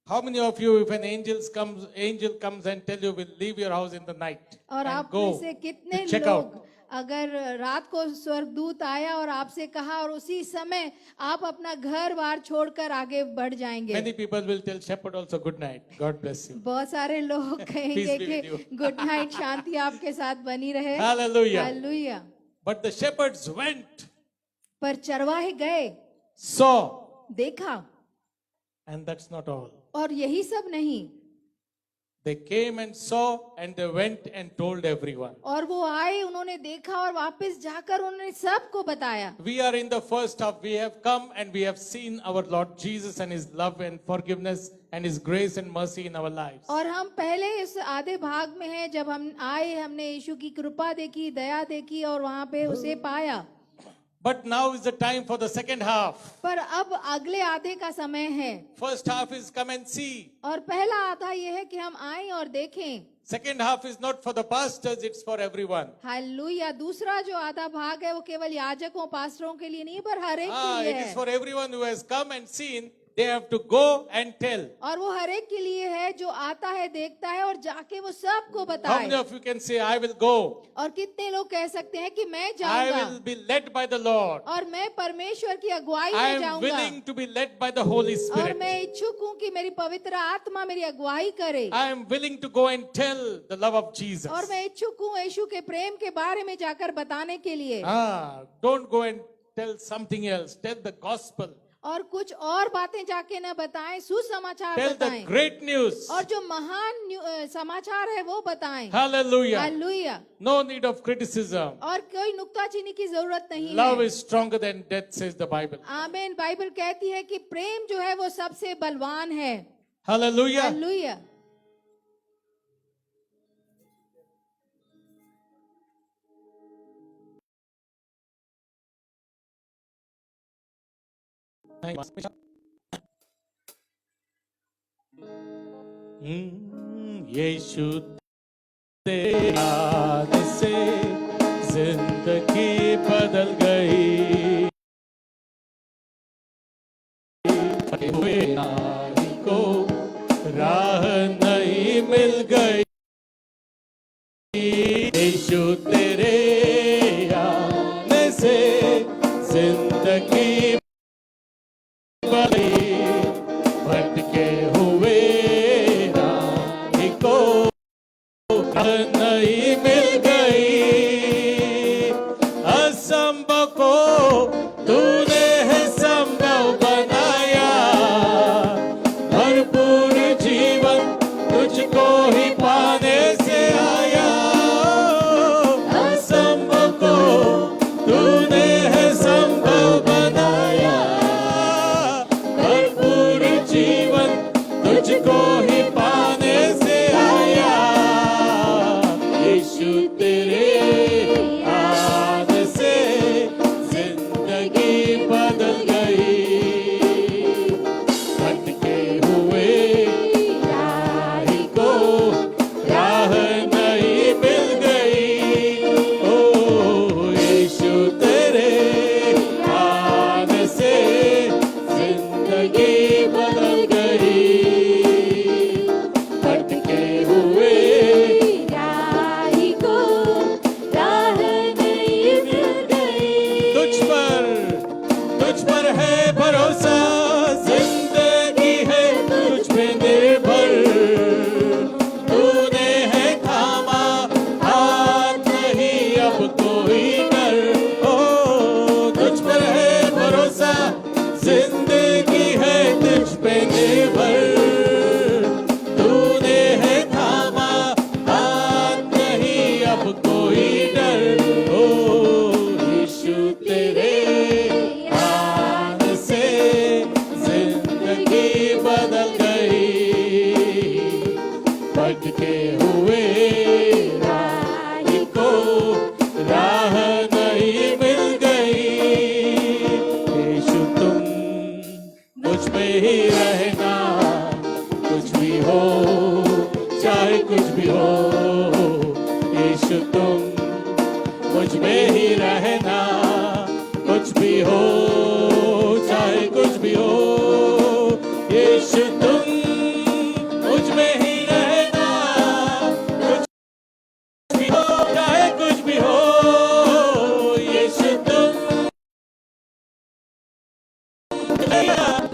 How many of you, if an angel comes and tell you, will leave your house in the night और and आप go में से कितने to check लोग out? अगर रात को स्वर्गदूत आया और आपसे कहा और उसी समय आप अपना घर बार छोड़कर आगे बढ़ जाएंगे. Many people will tell shepherd also good night. God bless you. बहुत सारे लोग कहेंगे be with you. कि गुड नाइट, शांति आपके साथ बनी रहे. Hallelujah. Hallelujah. But the shepherds went, पर चरवाहे गए, saw, देखा. and that's not all. और यही सब नहीं. They came and saw and they went and told everyone. और वो आए, उन्होंने देखा और वापस जाकर उन्होंने सबको बताया. We are in the first half. We have come and we have seen our Lord Jesus and His love and forgiveness and His grace and mercy in our lives. और हम पहले इस आधे भाग में हैं. जब हम आए हमने यीशु की कृपा देखी, दया देखी और वहाँ पे उसे पाया. But now is the time for the second half. पर अब अगले आधे का समय है. First half is come and see. और पहला आधा ये है कि हम आएं और देखें. Second half is not for the pastors, it's for everyone. Hallelujah. दूसरा जो आधा भाग है वो केवल याजकों, पास्टरों के लिए नहीं पर हर एक के लिए It is है. for everyone who has come and seen. They have to go and tell. और वो हर एक के लिए है जो आता है, देखता है और जाके वो सबको How बताए. many of you can say, I will go? और कितने लोग कह सकते हैं कि मैं I जाऊंगा will be led by the Lord. और मैं परमेश्वर की अगुवाई I में am जाऊंगा willing to be led by the Holy और Spirit. मैं इच्छुक हूँ कि मेरी पवित्र आत्मा मेरी अगुवाई करे. I am willing to go and tell the love of Jesus. और मैं इच्छुक हूँ यीशु के प्रेम के बारे में जाकर बताने के लिए. Don't go and tell something else. Tell the gospel. और कुछ और बातें जाके ना बताएं, सुसमाचार Tell the बताएं, great news. और जो महान समाचार है वो बताएं। Hallelujah. Hallelujah. No need of criticism. और कोई नुक्ताचीनी की जरूरत नहीं Love है। is stronger than death, says the Bible. आमीन। बाइबल कहती है कि प्रेम जो है वो सबसे बलवान है। Hallelujah. हालेलुया। यीशु तेरे नाम से जिंदगी बदल गई। हुए नारी को राह नहीं मिल गई। यीशु तेरे आने से जिंदगी भटके हुए राही को नहीं मिल गई। असंभव को तूने है संभव बनाया। भरपूर जीवन तुझको ही पाने से आया। असंभव को तूने है संभव बनाया। भरपूर जीवन तुझको ही पाने से आया। यीशु तेरे आने से जिंदगी बदल गई। भटके हुए राही को राह नहीं मिल गई। ओ यीशु तेरे आने से जिंदगी बदल गई। भटके हुए राही को राह नहीं मिल गई। तुझ पर है भरोसा। जिंदगी है तुझ पे निर्भर। तूने है थामा हाथ नहीं अब कोई डर। ओ तुझ पर है भरोसा। जिंदगी है तुझ पे निर्भर। तूने है थामा हाथ नहीं अब कोई डर। ओ यीशु तेरे आने से जिंदगी बदल गई। भटके हुए राही को राह नहीं मिल गई। यीशु तुम मुझ पे ही रहना। कुछ भी हो चाहे कुछ भी हो। यीशु तुम मुझ में ही रहना। कुछ भी हो चाहे कुछ भी हो। यीशु तुम मुझ में ही रहना। कुछ भी हो चाहे कुछ भी हो। यीशु तुम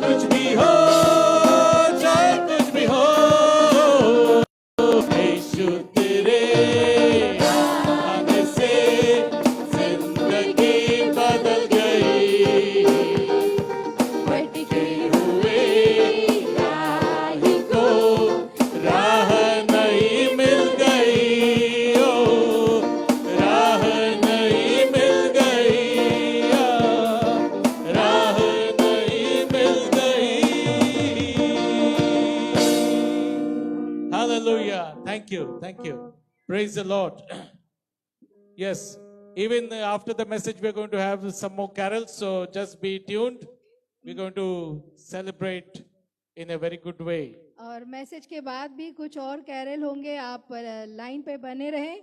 कुछ भी हो चाहे कुछ भी हो। यीशु तेरे आने से जिंदगी बदल गई। भटके हुए राही को राह नहीं मिल गई। ओ राह नहीं मिल गई। राह नहीं मिल गई। Hallelujah. Thank you. Thank you. Praise the Lord. Yes, even after the message, we're going to have some more carols. So just be tuned. We're going to celebrate in a very good way. और message के बाद भी कुछ और Carol होंगे। आप line पे बने रहें।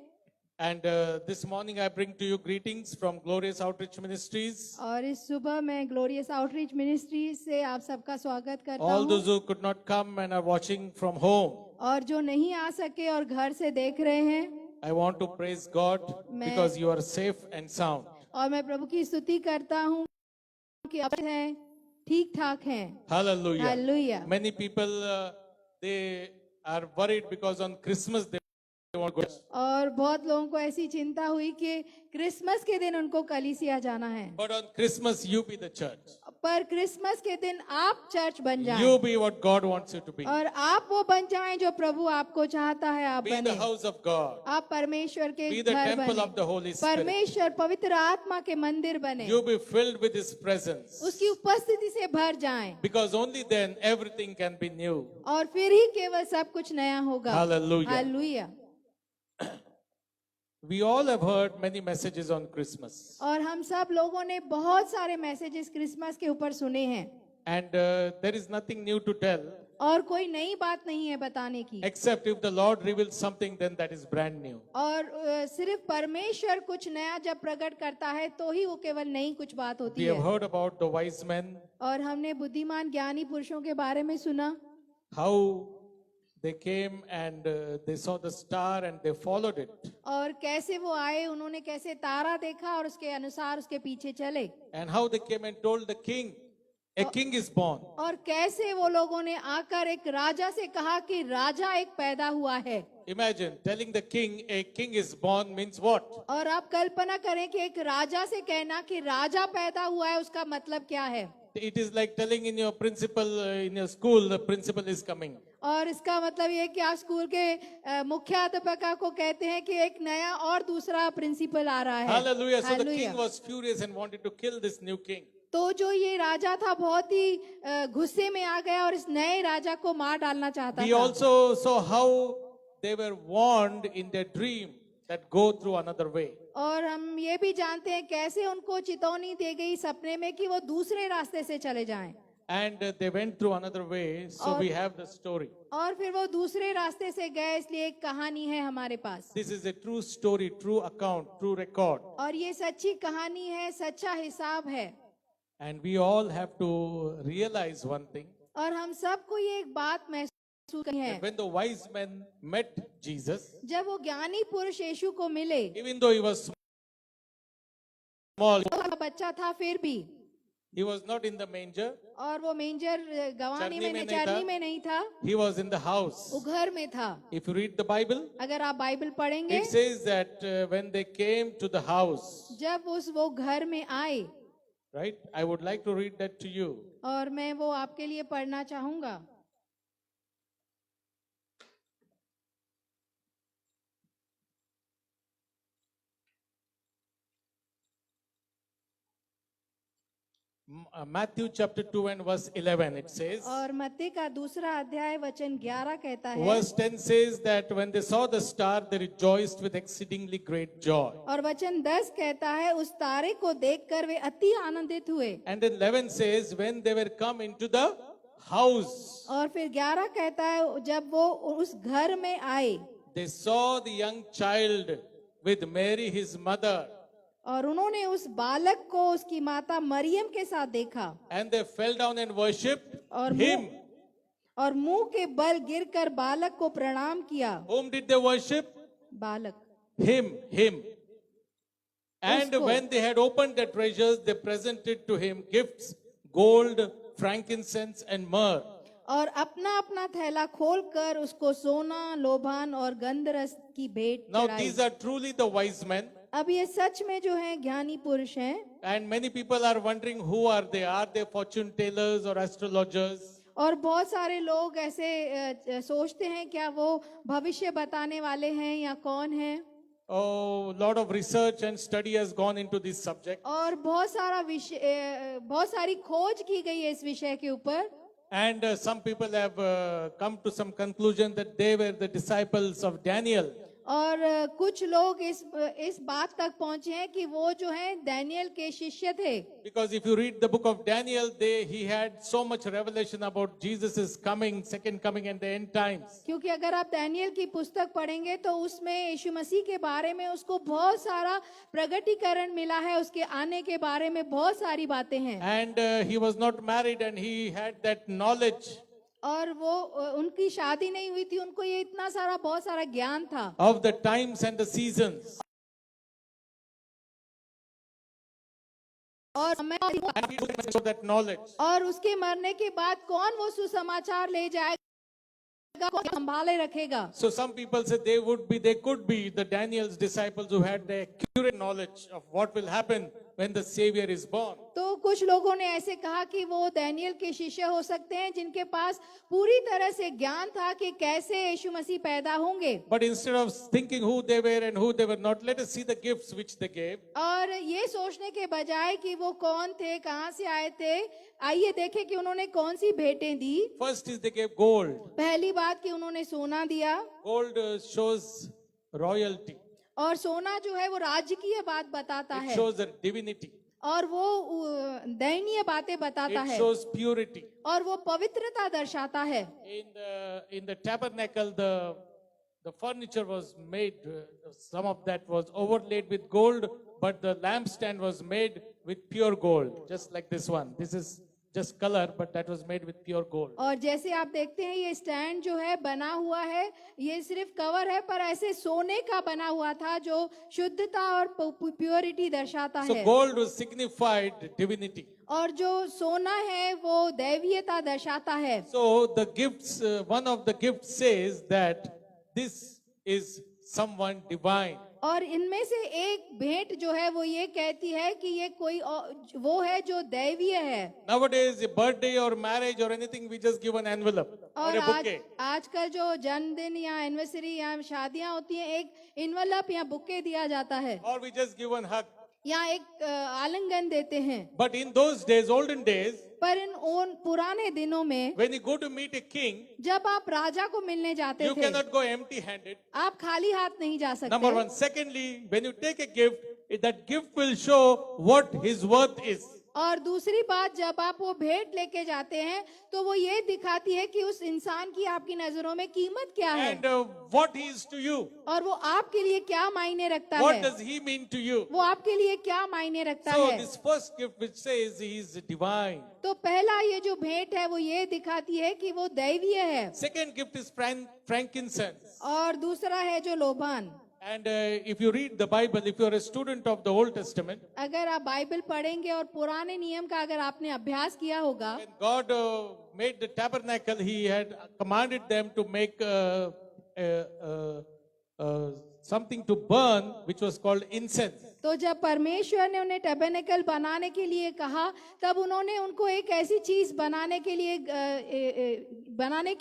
And this morning, I bring to you greetings from Glorious Outreach Ministries. और इस सुबह मैं ग्लोरियस आउटरीच मिनिस्ट्रीज से आप सबका स्वागत करता All हूँ। those who could not come and are watching from home, और जो नहीं आ सके और घर से देख रहे हैं, I want to praise God because you are safe and sound. और मैं प्रभु की स्तुति करता हूँ कि आप हैं, ठीक ठाक हैं। Hallelujah. Hallelujah. Many people they are worried because on Christmas they want to go. और बहुत लोगों को ऐसी चिंता हुई कि क्रिसमस के दिन उनको कलीसिया जाना है, But on Christmas, you be the church. पर क्रिसमस के दिन आप चर्च बन जाएं You be what God wants you to be. और आप वो बन जाएं जो प्रभु आपको चाहता है आप Be बने। the house of God. आप परमेश्वर के Be the घर temple of बने, the Holy Spirit. परमेश्वर पवित्र आत्मा के मंदिर बने, You be filled with His presence. उसकी उपस्थिति से भर जाएं Because only then everything can be new. और फिर ही केवल सब कुछ नया होगा। Hallelujah. Hallelujah. We all have heard many messages on Christmas. और हम सब लोगों ने बहुत सारे मैसेजेस क्रिसमस के ऊपर सुने हैं And there is nothing new to tell. और कोई नई बात नहीं है बताने की, Except if the Lord reveals something, then that is brand new. और सिर्फ परमेश्वर कुछ नया जब प्रकट करता है तो ही वो केवल नई कुछ बात होती We have है। heard about the wise men, और हमने बुद्धिमान ज्ञानी पुरुषों के बारे में सुना, how they came and they saw the star and they followed it. और कैसे वो आए, उन्होंने कैसे तारा देखा और उसके अनुसार उसके पीछे चले, And how they came and told the king, a king is born. और कैसे वो लोगों ने आकर एक राजा से कहा कि राजा एक पैदा हुआ है। Imagine telling the king, a king is born means what? और आप कल्पना करें कि एक राजा से कहना कि राजा पैदा हुआ है, उसका मतलब क्या है। It is like telling in your principal, in your school, the principal is coming. और इसका मतलब ये कि आप स्कूल के मुख्याध्यापका को कहते हैं कि एक नया और दूसरा प्रिंसिपल आ रहा है। Hallelujah. So the Hallelujah. king was furious and wanted to kill this new king. तो जो ये राजा था बहुत ही गुस्से में आ गया और इस नए राजा को मार डालना चाहता We था। also saw how they were warned in their dream that go through another way. और हम ये भी जानते हैं कैसे उनको चेतावनी दी गई सपने में कि वो दूसरे रास्ते से चले जाएं। And they went through another way, so we have the story. और फिर वो दूसरे रास्ते से गए, इसलिए एक कहानी है हमारे पास। This is a true story, true account, true record. और ये सच्ची कहानी है, सच्चा हिसाब है। And we all have to realize one thing. और हम सबको ये एक बात महसूस करनी है, That when the wise men met Jesus, जब वो ज्ञानी पुरुष यीशु को मिले, even though he was small, वो बच्चा था फिर भी, he was not in the manger, और वो मेंजर गवानी चरनी में नहीं चरनी था। में नहीं था, he was in the house. वो घर में था। If you read the Bible, अगर आप बाइबल पढ़ेंगे, it says that when they came to the house, जब वो घर में आए, right? I would like to read that to you. और मैं वो आपके लिए पढ़ना चाहूंगा। Matthew chapter 2 and verse 11, it says. और मत्ती का दूसरा अध्याय वचन 11 कहता है, Verse 10 says that when they saw the star, they rejoiced with exceedingly great joy. और वचन 10 कहता है उस तारे को देखकर वे अति आनंदित हुए। And then 11 says, when they were come into the house, और फिर 11 कहता है जब वो उस घर में आए, they saw the young child with Mary his mother, और उन्होंने उस बालक को उसकी माता मरियम के साथ देखा, and they fell down and worshipped और him. और मुंह के बल गिरकर बालक को प्रणाम किया। Whom did they worship? बालक, Him. And उसको। when they had opened their treasures, they presented to him gifts, gold, frankincense, and myrrh. और अपना अपना थैला खोलकर उसको सोना, लोभान और गंधरस की भेंट Now चढ़ाई। these are truly the wise men. अब ये सच में जो है ज्ञानी पुरुष हैं, And many people are wondering who are they? Are they fortune tellers or astrologers? और बहुत सारे लोग ऐसे सोचते हैं क्या वो भविष्य बताने वाले हैं या कौन है। Oh, lot of research and study has gone into this subject. और बहुत सारी खोज की गई है इस विषय के ऊपर। And some people have come to some conclusion that they were the disciples of Daniel. और कुछ लोग इस बात तक पहुंचे हैं कि वो जो है दानियल के शिष्य थे। Because if you read the book of Daniel, he had so much revelation about Jesus' coming, second coming and the end times. क्योंकि अगर आप दानियल की पुस्तक पढ़ेंगे तो उसमें यीशु मसीह के बारे में उसको बहुत सारा प्रगटीकरण मिला है, उसके आने के बारे में बहुत सारी बातें हैं। And he was not married and he had that knowledge और वो उनकी शादी नहीं हुई थी, उनको ये इतना सारा बहुत सारा ज्ञान था of the times and the seasons. और And he took that knowledge. और उसके मरने के बाद कौन वो सुसमाचार ले जाएगा को संभाले रखेगा। So some people say they could be the Daniel's disciples who had the accurate knowledge of what will happen when the Savior is born. तो कुछ लोगों ने ऐसे कहा कि वो दानियल के शिष्य हो सकते हैं जिनके पास पूरी तरह से ज्ञान था कि कैसे यीशु मसीह पैदा होंगे। But instead of thinking who they were and who they were not, let us see the gifts which they gave. और ये सोचने के बजाय कि वो कौन थे, कहाँ से आए थे, आइए देखें कि उन्होंने कौन सी भेंटें दी। First is they gave gold. पहली बात कि उन्होंने सोना दिया, Gold shows royalty. और सोना जो है वो राजकीय बात बताता It है, shows the divinity. और वो दयनीय बातें बताता It है, shows purity. और वो पवित्रता दर्शाता है। In the tabernacle, the furniture was made. Some of that was overlaid with gold, but the lampstand was made with pure gold, just like this one. This is just color, but that was made with pure gold. और जैसे आप देखते हैं ये stand जो है बना हुआ है, ये सिर्फ कवर है पर ऐसे सोने का बना हुआ था जो शुद्धता और प्योरिटी दर्शाता So है। gold was signified divinity. और जो सोना है वो दैवीयता दर्शाता है। So the gifts, one of the gifts says that this is someone divine. और इनमें से एक भेंट जो है वो ये कहती है कि ये कोई वो है जो दैवीय है। Nowadays, a birthday or marriage or anything, we just give an envelope or और a bouquet. आजकल जो जन्मदिन या एनिवर्सरी या शादियां होती हैं, एक इन्वेलप या बुके दिया जाता है Or we just give one hug. या एक आलिंगन देते हैं। But in those days, olden days, पर उन पुराने दिनों में when you go to meet a king, जब आप राजा को मिलने जाते you थे, cannot go empty-handed. आप खाली हाथ नहीं जा Number सकते। one. Secondly, when you take a gift, that gift will show what his worth is. और दूसरी बात, जब आप वो भेंट लेके जाते हैं तो वो ये दिखाती है कि उस इंसान की आपकी नजरों में कीमत क्या है, And what he is to you. और वो आपके लिए क्या मायने रखता What है, does he mean to you? वो आपके लिए क्या मायने रखता So है। this first gift which says he is divine. तो पहला ये जो भेंट है वो ये दिखाती है कि वो दैवीय है, Second gift is frankincense. और दूसरा है जो लोबान। And if you read the Bible, if you are a student of the Old Testament, अगर आप बाइबल पढ़ेंगे और पुराने नियम का अगर आपने अभ्यास किया होगा, when God made the tabernacle, he had commanded them to make something to burn, which was called incense. तो जब परमेश्वर ने उन्हें टैबरनेकल बनाने के लिए कहा, तब उन्होंने उनको एक ऐसी चीज बनाने के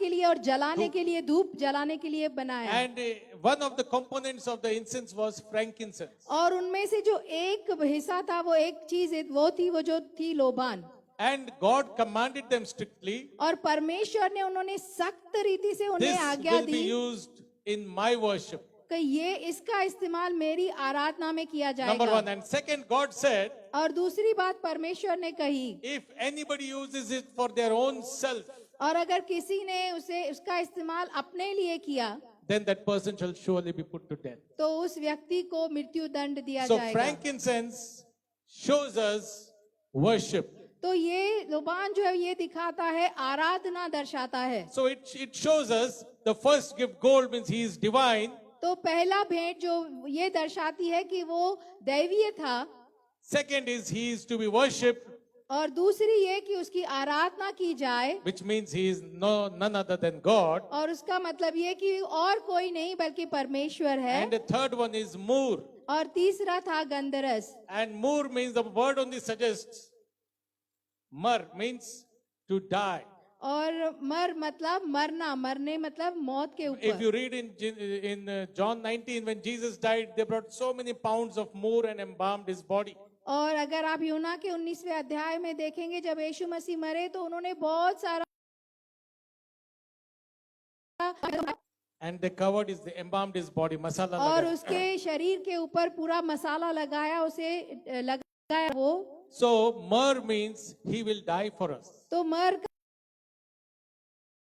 लिए और जलाने के लिए, धूप जलाने के लिए बनाया। And one of the components of the incense was frankincense. और उनमें से जो एक हिस्सा था, वो एक चीज वो जो थी लोबान। And God commanded them strictly, और परमेश्वर ने उन्होंने सख्त रीति से उन्हें this आज्ञा will be the used in my worship. कि ये इसका इस्तेमाल मेरी आराधना में किया Number one. जाएगा। And second, God said, और दूसरी बात परमेश्वर ने कही, if anybody uses it for their own self, और अगर किसी ने उसे उसका इस्तेमाल अपने लिए किया, then that person shall surely be put to death. तो उस व्यक्ति को मृत्यु दंड दिया So जाएगा। frankincense shows us worship. तो ये लोबान जो है ये दिखाता है, आराधना दर्शाता है। So it shows us the first gift, gold, means he is divine. तो पहला भेंट जो ये दर्शाती है कि वो दैवीय था, Second is he is to be worshipped, और दूसरी ये कि उसकी आराधना की जाए, which means he is none other than God. और उसका मतलब ये कि और कोई नहीं बल्कि परमेश्वर है। And the third one is myrrh. और तीसरा था गंधरस। And myrrh means, the word only suggests, myrrh means to die. और मर मतलब मरना, मरने मतलब मौत के If you ऊपर। read in John 19, when Jesus died, they brought so many pounds of myrrh and embalmed his body. और अगर आप यूना के 19वें अध्याय में देखेंगे, जब यीशु मसीह मरे तो उन्होंने बहुत सारा And they covered his, they embalmed his body, masala और लगाया. उसके शरीर के ऊपर पूरा मसाला लगाया, उसे लगाया वो। So myrrh means he will die for us. तो मर का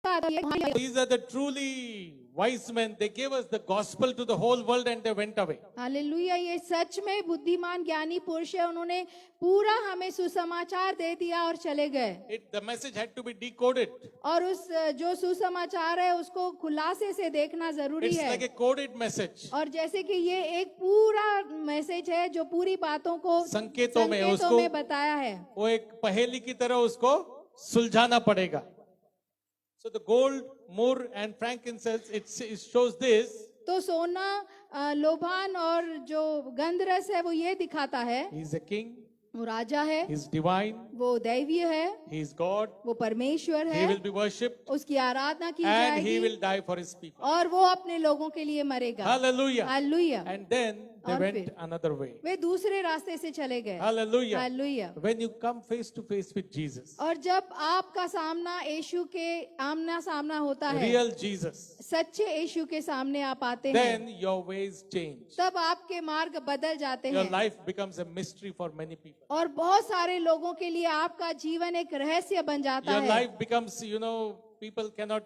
These are the truly wise men. They gave us the gospel to the whole world and they went away. Hallelujah, ये सच में बुद्धिमान ज्ञानी पुरुष है, उन्होंने पूरा हमें सुसमाचार दे दिया और चले गए। The message had to be decoded. और उस जो सुसमाचार है उसको खुलासे से देखना जरूरी It's है। like a coded message. और जैसे कि ये एक पूरा मैसेज है जो पूरी बातों को संकेतों में उसको में बताया है। वो एक पहेली की तरह उसको सुलझाना पड़ेगा. So the gold, myrrh, and frankincense, it shows this. तो सोना, लोभान और जो गंधरस है वो ये दिखाता है, He is a king. वो राजा है, He is divine. वो दैवीय है, He is God. वो परमेश्वर He है, will be worshipped. उसकी आराधना की And he जाएगी will die for his people. और वो अपने लोगों के लिए मरेगा। Hallelujah. Hallelujah. And then they और went फिर? another way. वे दूसरे रास्ते से चले गए। Hallelujah. Hallelujah. When you come face to face with Jesus, और जब आपका सामना यीशु के आमना सामना होता है, real Jesus, सच्चे यीशु के सामने आप आते then हैं, your ways change. तब आपके मार्ग बदल जाते Your हैं life becomes a mystery for many people. और बहुत सारे लोगों के लिए आपका जीवन एक रहस्य बन जाता Your है। life becomes, people cannot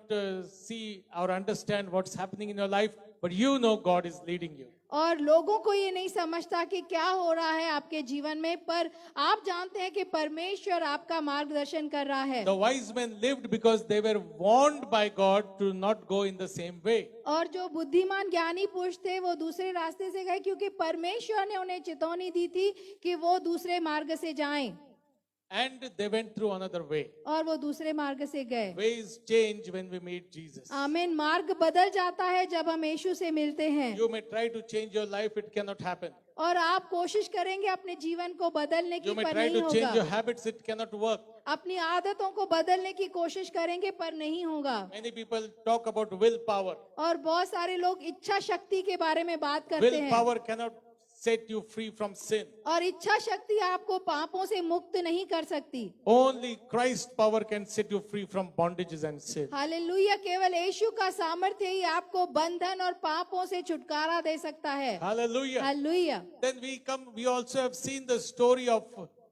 see or understand what's happening in your life, but you know God is leading you. और लोगों को ये नहीं समझता कि क्या हो रहा है आपके जीवन में, पर आप जानते हैं कि परमेश्वर आपका मार्गदर्शन कर रहा है। The wise men lived because they were warned by God to not go in the same way. और जो बुद्धिमान ज्ञानी पुरुष थे वो दूसरे रास्ते से गए क्योंकि परमेश्वर ने उन्हें चेतावनी दी थी कि वो दूसरे मार्ग से जाएं, And they went through another way. और वो दूसरे मार्ग से गए। Ways change when we meet Jesus. आमीन। मार्ग बदल जाता है जब हम यीशु से मिलते हैं। You may try to change your life, it cannot happen. और आप कोशिश करेंगे अपने जीवन को बदलने की, You may पर try नहीं to change your होगा। habits, it cannot work. अपनी आदतों को बदलने की कोशिश करेंगे पर नहीं होगा। Many people talk about willpower. और बहुत सारे लोग इच्छा शक्ति के बारे में बात करते हैं, Willpower cannot set you free from sin. और इच्छा शक्ति आपको पापों से मुक्त नहीं कर सकती। Only Christ's power can set you free from bondages and sin. Hallelujah. केवल यीशु का सामर्थ्य ही आपको बंधन और पापों से छुटकारा दे सकता है। Hallelujah. Hallelujah. Then we also have seen the story of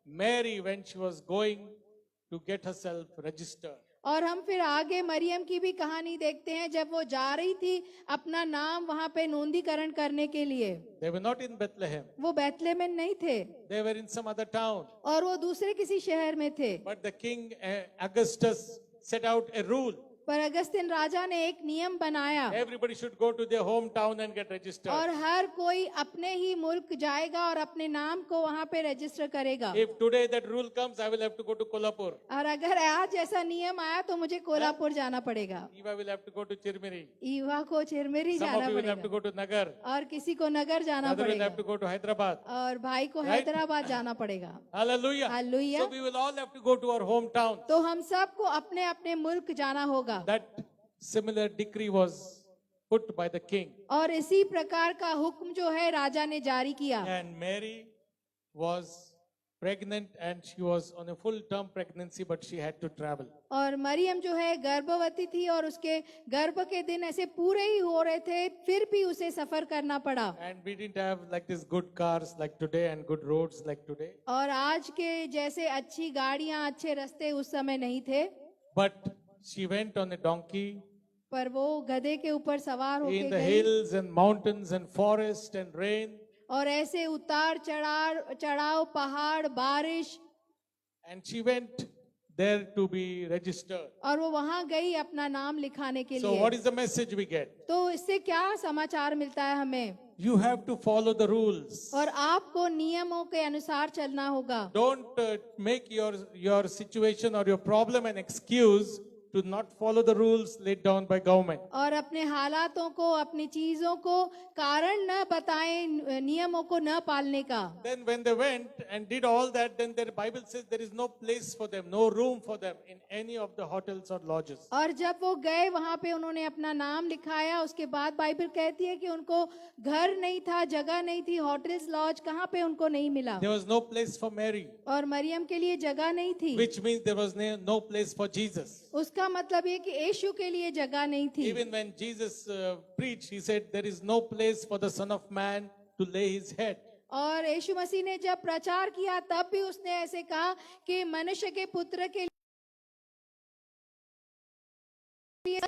Mary when she was going to get herself registered. और हम फिर आगे मरियम की भी कहानी देखते हैं जब वो जा रही थी अपना नाम वहां पे नोंदीकरण करने के लिए। They were not in Bethlehem. वो बैतलहम में नहीं थे They were in some other town. और वो दूसरे किसी शहर में थे, But the king Augustus set out a rule. पर अगस्तिन राजा ने एक नियम बनाया Everybody should go to their hometown and get registered. और हर कोई अपने ही मुल्क जाएगा और अपने नाम को वहां पे रजिस्टर करेगा। If today that rule comes, I will have to go to Kolhapur. और अगर आज ऐसा नियम आया तो मुझे कोल्हापुर जाना पड़ेगा, Eva will have to go to Chirmiri. Eva को चिरमिरी Some जाना of you will have to पड़ेगा, go to Nagar. और किसी को नगर जाना Other will पड़ेगा, have to go to Hyderabad. और भाई को Right? हैदराबाद जाना पड़ेगा। Hallelujah. Hallelujah. So we will all have to go to our hometown. तो हम सबको अपने अपने मुल्क जाना होगा। That similar decree was put by the king. और इसी प्रकार का हुक्म जो है राजा ने जारी किया। And Mary was pregnant and she was on a full term pregnancy, but she had to travel. और मरियम जो है गर्भवती थी और उसके गर्भ के दिन ऐसे पूरे ही हो रहे थे, फिर भी उसे सफर करना पड़ा। And we didn't have like these good cars like today and good roads like today. और आज के जैसे अच्छी गाड़ियां, अच्छे रास्ते उस समय नहीं थे, But she went on a donkey पर वो गधे के ऊपर सवार होके in the गई hills and mountains and forest and rain. और ऐसे उतार चढ़ाव, पहाड़, बारिश, And she went there to be registered. और वो वहां गई अपना नाम लिखाने के So what लिए। is the message we get? तो इससे क्या समाचार मिलता है हमें? You have to follow the rules. और आपको नियमों के अनुसार चलना होगा। Don't make your situation or your problem an excuse to not follow the rules laid down by government. और अपने हालातों को, अपनी चीजों को कारण न बताएं, नियमों को न पालने का। Then when they went and did all that, then their Bible says there is no place for them, no room for them in any of the hotels or lodges. और जब वो गए वहां पे उन्होंने अपना नाम लिखाया, उसके बाद बाइबल कहती है कि उनको घर नहीं था, जगह नहीं थी, होटल्स, लॉज कहाँ पे उनको नहीं मिला। There was no place for Mary, और मरियम के लिए जगह नहीं थी, which means there was no place for Jesus. उसका मतलब ये कि यीशु के लिए जगह नहीं थी। Even when Jesus preached, he said there is no place for the Son of Man to lay his head. और यीशु मसीह ने जब प्रचार किया तब भी उसने ऐसे कहा कि मनुष्य के पुत्र के लिए,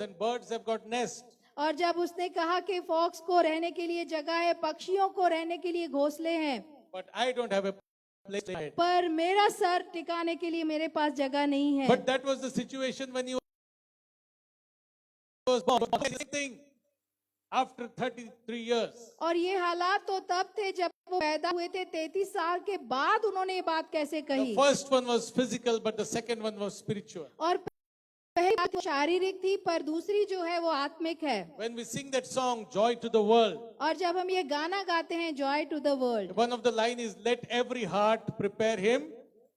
And birds have got nests. और जब उसने कहा कि फॉक्स को रहने के लिए जगह है, पक्षियों को रहने के लिए घोंसले हैं, But I don't have a place to lay it. पर मेरा सर टिकाने के लिए मेरे पास जगह नहीं है। But that was the situation when he was born. Same thing after 33 years. और ये हालात तो तब थे जब वो पैदा हुए थे, 33 साल के बाद उन्होंने ये बात कैसे The कही। first one was physical, but the second one was spiritual. और पहली बात वो शारीरिक थी, पर दूसरी जो है वो आत्मिक है। When we sing that song, Joy to the World, और जब हम ये गाना गाते हैं joy to the world, one of the line is, let every heart prepare him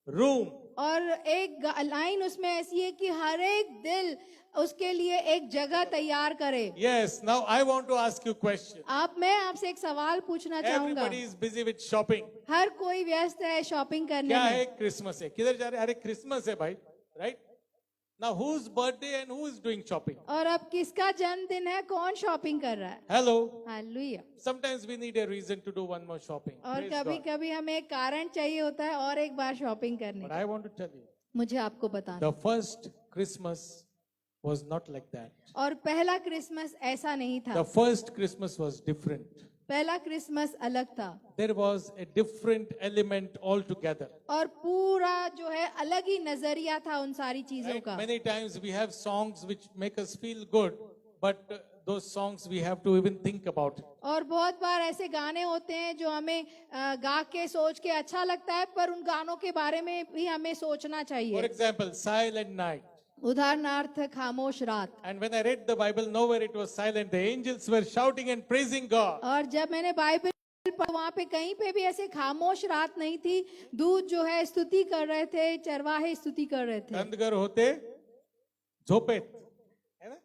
room. और एक लाइन उसमें ऐसी है कि हर एक दिल उसके लिए एक जगह तैयार करे। Yes, now I want to ask you a question. मैं आपसे एक सवाल पूछना चाहूंगा। Everybody is busy with shopping. हर कोई व्यस्त है शॉपिंग करने क्या है? में। क्रिसमस है। किधर जा रहे हैं? अरे क्रिसमस है भाई, right? Now whose birthday and who is doing shopping? और अब किसका जन्मदिन है, कौन शॉपिंग कर रहा है? Hello. Hallelujah. Sometimes we need a reason to do one more shopping. और Praise कभी God. कभी हमें एक कारण चाहिए होता है और एक बार शॉपिंग करने But का। I want to tell you, मुझे आपको बताना, the first Christmas was not like that. और पहला क्रिसमस ऐसा नहीं था। The first Christmas was different. पहला क्रिसमस अलग था There was a different element altogether. और पूरा जो है अलग ही नजरिया था उन सारी चीजों Right? का। Many times we have songs which make us feel good, but those songs we have to even think about it. और बहुत बार ऐसे गाने होते हैं जो हमें गा के सोच के अच्छा लगता है, पर उन गानों के बारे में भी हमें सोचना For चाहिए। example, Silent Night. उदाहरणार्थ खामोश रात। And when I read the Bible, nowhere it was silent. The angels were shouting and praising God. और जब मैंने बाइबल वहां पे कहीं पे भी ऐसे खामोश रात नहीं थी, दूत जो है स्तुति कर रहे थे, चरवाहे स्तुति कर रहे थे। अंधकार होते झोपेत, है ना?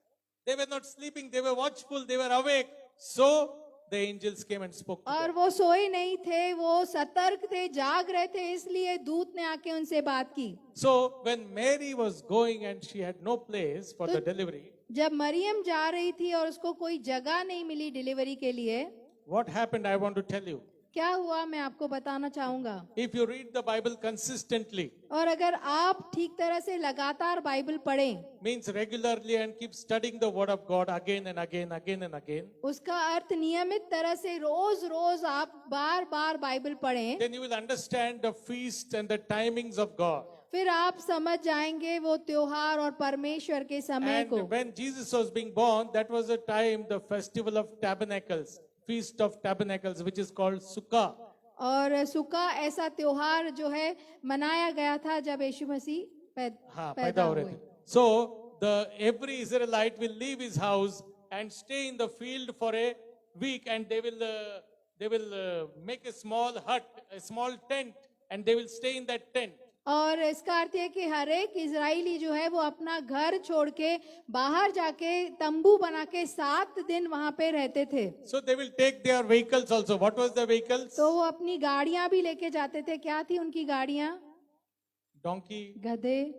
They were not sleeping, they were watchful, they were awake. So the angels came and spoke to और them. वो सोए नहीं थे, वो सतर्क थे, जाग रहे थे, इसलिए दूत ने आके उनसे बात की। So when Mary was going and she had no place for the delivery, जब मरियम जा रही थी और उसको कोई जगह नहीं मिली डिलीवरी के लिए, what happened? I want to tell you. क्या हुआ मैं आपको बताना चाहूंगा। If you read the Bible consistently, और अगर आप ठीक तरह से लगातार बाइबल पढ़ें, means regularly and keep studying the word of God again and again, again and again, उसका अर्थ नियमित तरह से रोज रोज आप बार बार बाइबल पढ़ें, then you will understand the feast and the timings of God. फिर आप समझ जाएंगे वो त्योहार और परमेश्वर के समय को। And when Jesus was being born, that was the time, the festival of tabernacles, feast of tabernacles, which is called Sukkah. और सुका ऐसा त्योहार जो है मनाया गया था जब यीशु मसीह हाँ, पैदा पैदा हो रहे हुए। थे. So the every Israelite will leave his house and stay in the field for a week, and they will make a small hut, a small tent, and they will stay in that tent. और इसका अर्थ है कि हर एक Israeli जो है वो अपना घर छोड़ के बाहर जाके तंबू बना के 7 दिन वहां पे रहते थे। So they will take their vehicles also. What was the vehicles? तो वो अपनी गाड़ियां भी लेके जाते थे। क्या थी उनकी गाड़ियां? Donkey, गधे,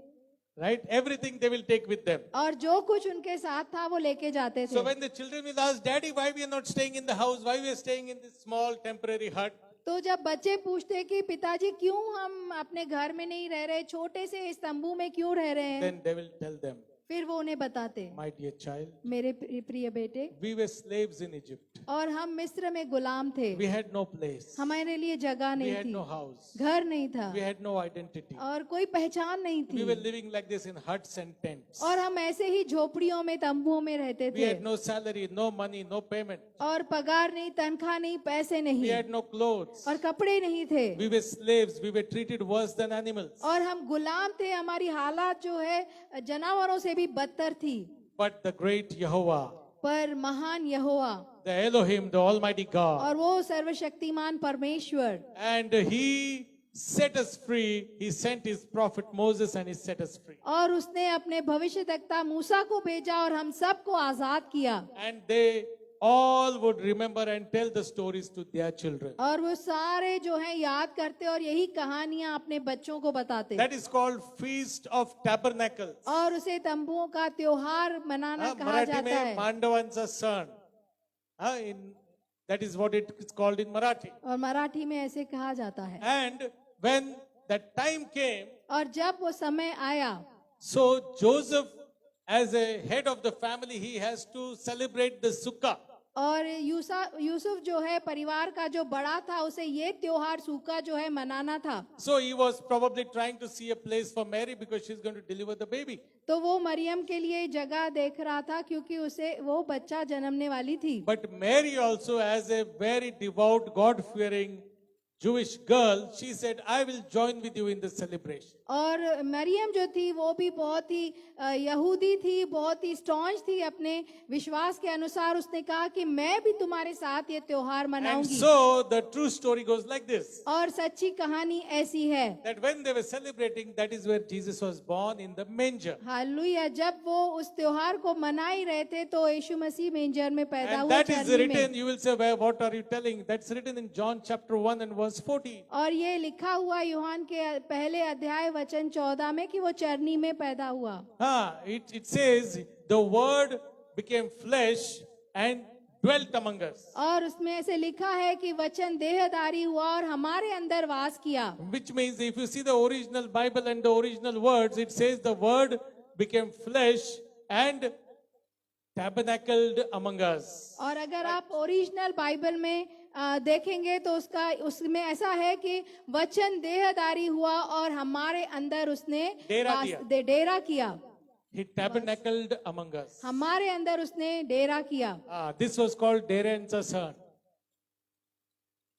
right? Everything they will take with them. और जो कुछ उनके साथ था वो लेके जाते So थे। when the children will ask, Daddy, why we are not staying in the house? Why we are staying in this small temporary hut? तो जब बच्चे पूछते कि पिताजी क्यों हम अपने घर में नहीं रह रहे, छोटे से इस तंबू में क्यों रह रहे हैं, Then they will tell them, फिर वो उन्हें बताते, my dear child, मेरे प्रिय बेटे, we were slaves in Egypt. और हम मिस्र में गुलाम थे, We had no place. हमारे लिए जगह We नहीं had थी, no house. घर नहीं था, We had no identity. और कोई पहचान नहीं We were थी, living like this in huts and tents. और हम ऐसे ही झोपड़ियों में तंबुओं में रहते We थे, had no salary, no money, no payment. और पगार नहीं, तनख्वाह नहीं, पैसे We नहीं, had no clothes. और कपड़े नहीं थे, We were slaves. We were treated worse than animals. और हम गुलाम थे। हमारी हालात जो है जानवरों से भी बदतर थी। But the great Jehovah, पर महान यहोवा the Elohim, the Almighty God, और वो सर्वशक्तिमान परमेश्वर, and He set us free. He sent His prophet Moses and He set us free. और उसने अपने भविष्यद्वक्ता मूसा को भेजा और हम सबको आजाद किया। And they all would remember and tell the stories to their children. और वो सारे जो है याद करते और यही कहानियां अपने बच्चों को बताते। That is called Feast of Tabernacles. और उसे तंबुओं का त्योहार मनाना कहा मराठी जाता में है। पांडवांचा सण. That is what it is called in Marathi. और मराठी में ऐसे कहा जाता है। And when that time came, और जब वो समय आया, so Joseph, as a head of the family, he has to celebrate the Sukkah. और यूसुफ जो है परिवार का जो बड़ा था, उसे ये त्योहार सूखा जो है मनाना था। So he was probably trying to see a place for Mary because she's going to deliver the baby. तो वो मरियम के लिए जगह देख रहा था क्योंकि उसे वो बच्चा जन्मने वाली थी। But Mary also, as a very devout, God-fearing Jewish girl, she said, I will join with you in the celebration. और मरियम जो थी वो भी बहुत ही यहूदी थी, बहुत ही स्टॉन्च थी अपने विश्वास के अनुसार। उसने कहा कि मैं भी तुम्हारे साथ ये त्योहार And मनाऊंगी। so the true story goes like this. और सच्ची कहानी ऐसी है, That when they were celebrating, that is where Jesus was born, in the manger. Hallelujah, जब वो उस त्योहार को मना ही रहे थे तो यीशु मसीह मेंजर में पैदा And हुआ, that is चरनी में। written, you will say, well, what are you telling? That's written in John chapter 1 and verse 14. और ये लिखा हुआ यूहान के पहले अध्याय वचन 14 में कि वो चरनी में पैदा हुआ। It says, the word became flesh and dwelt among us. और उसमें ऐसे लिखा है कि वचन देहधारी हुआ और हमारे अंदर वास किया। Which means if you see the original Bible and the original words, it says the word became flesh and tabernacled among us. और अगर आप ओरिजिनल बाइबल में देखेंगे तो उसमें ऐसा है कि वचन देहधारी हुआ और हमारे अंदर उसने डेरा किया। He tabernacled among us. हमारे अंदर उसने डेरा किया। This was called Dere and Sasan.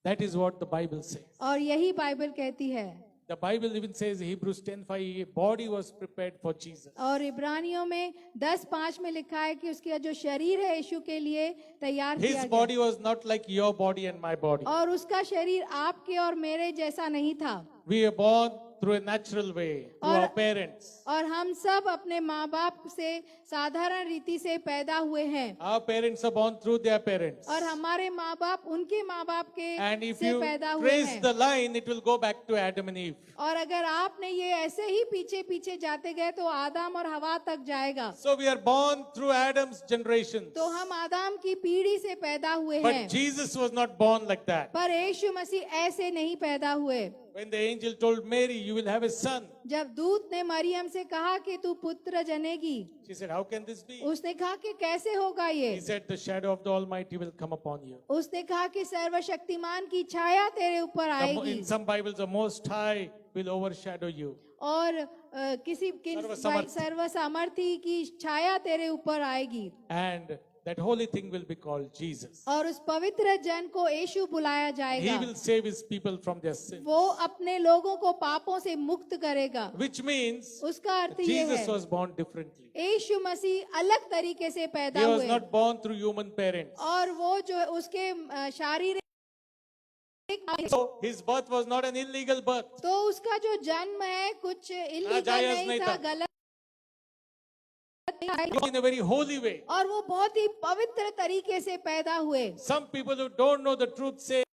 That is what the Bible says. और यही बाइबल कहती है। The Bible even says, Hebrews 10:5, a body was prepared for Jesus. और इब्रानियों में 10:5 में लिखा है कि उसका जो शरीर है यीशु के लिए तैयार किया His गया। body was not like your body and my body. और उसका शरीर आपके और मेरे जैसा नहीं था। We are born through a natural way, through our parents. और हम सब अपने माँ बाप से साधारण रीति से पैदा हुए हैं। Our parents are born through their parents. और हमारे माँ बाप उनके माँ बाप के And if से you पैदा हुए trace हैं। the line, it will go back to Adam and Eve. और अगर आपने ये ऐसे ही पीछे पीछे जाते गए तो आदम और हवा तक जाएगा। So we are born through Adam's generations. तो हम आदम की पीढ़ी से पैदा हुए But हैं। Jesus was not born like that. पर यीशु मसीह ऐसे नहीं पैदा हुए। When the angel told Mary, you will have a son, जब दूत ने मरियम से कहा कि तू पुत्र जनेगी, she said, how can this be? उसने कहा कि कैसे होगा ये? He said, the shadow of the Almighty will come upon you. उसने कहा कि सर्वशक्तिमान की छाया तेरे ऊपर आएगी। In some Bibles, the Most High will overshadow you. और सर्वसामर्थी की छाया तेरे ऊपर आएगी। And that holy thing will be called Jesus. और उस पवित्र जन को यीशु बुलाया जाएगा। He will save his people from their sins. वो अपने लोगों को पापों से मुक्त करेगा। Which means उसका अर्थ ये Jesus है was born differently. यीशु मसीह अलग तरीके से पैदा He was हुए। not born through human parents. और वो जो उसके शारीरिक So his birth was not an illegal birth. तो उसका जो जन्म है कुछ इल्लीगल नाजायज नहीं नहीं था, था। गलत In a very holy way. और वो बहुत ही पवित्र तरीके से पैदा हुए। Some people who don't know the truth say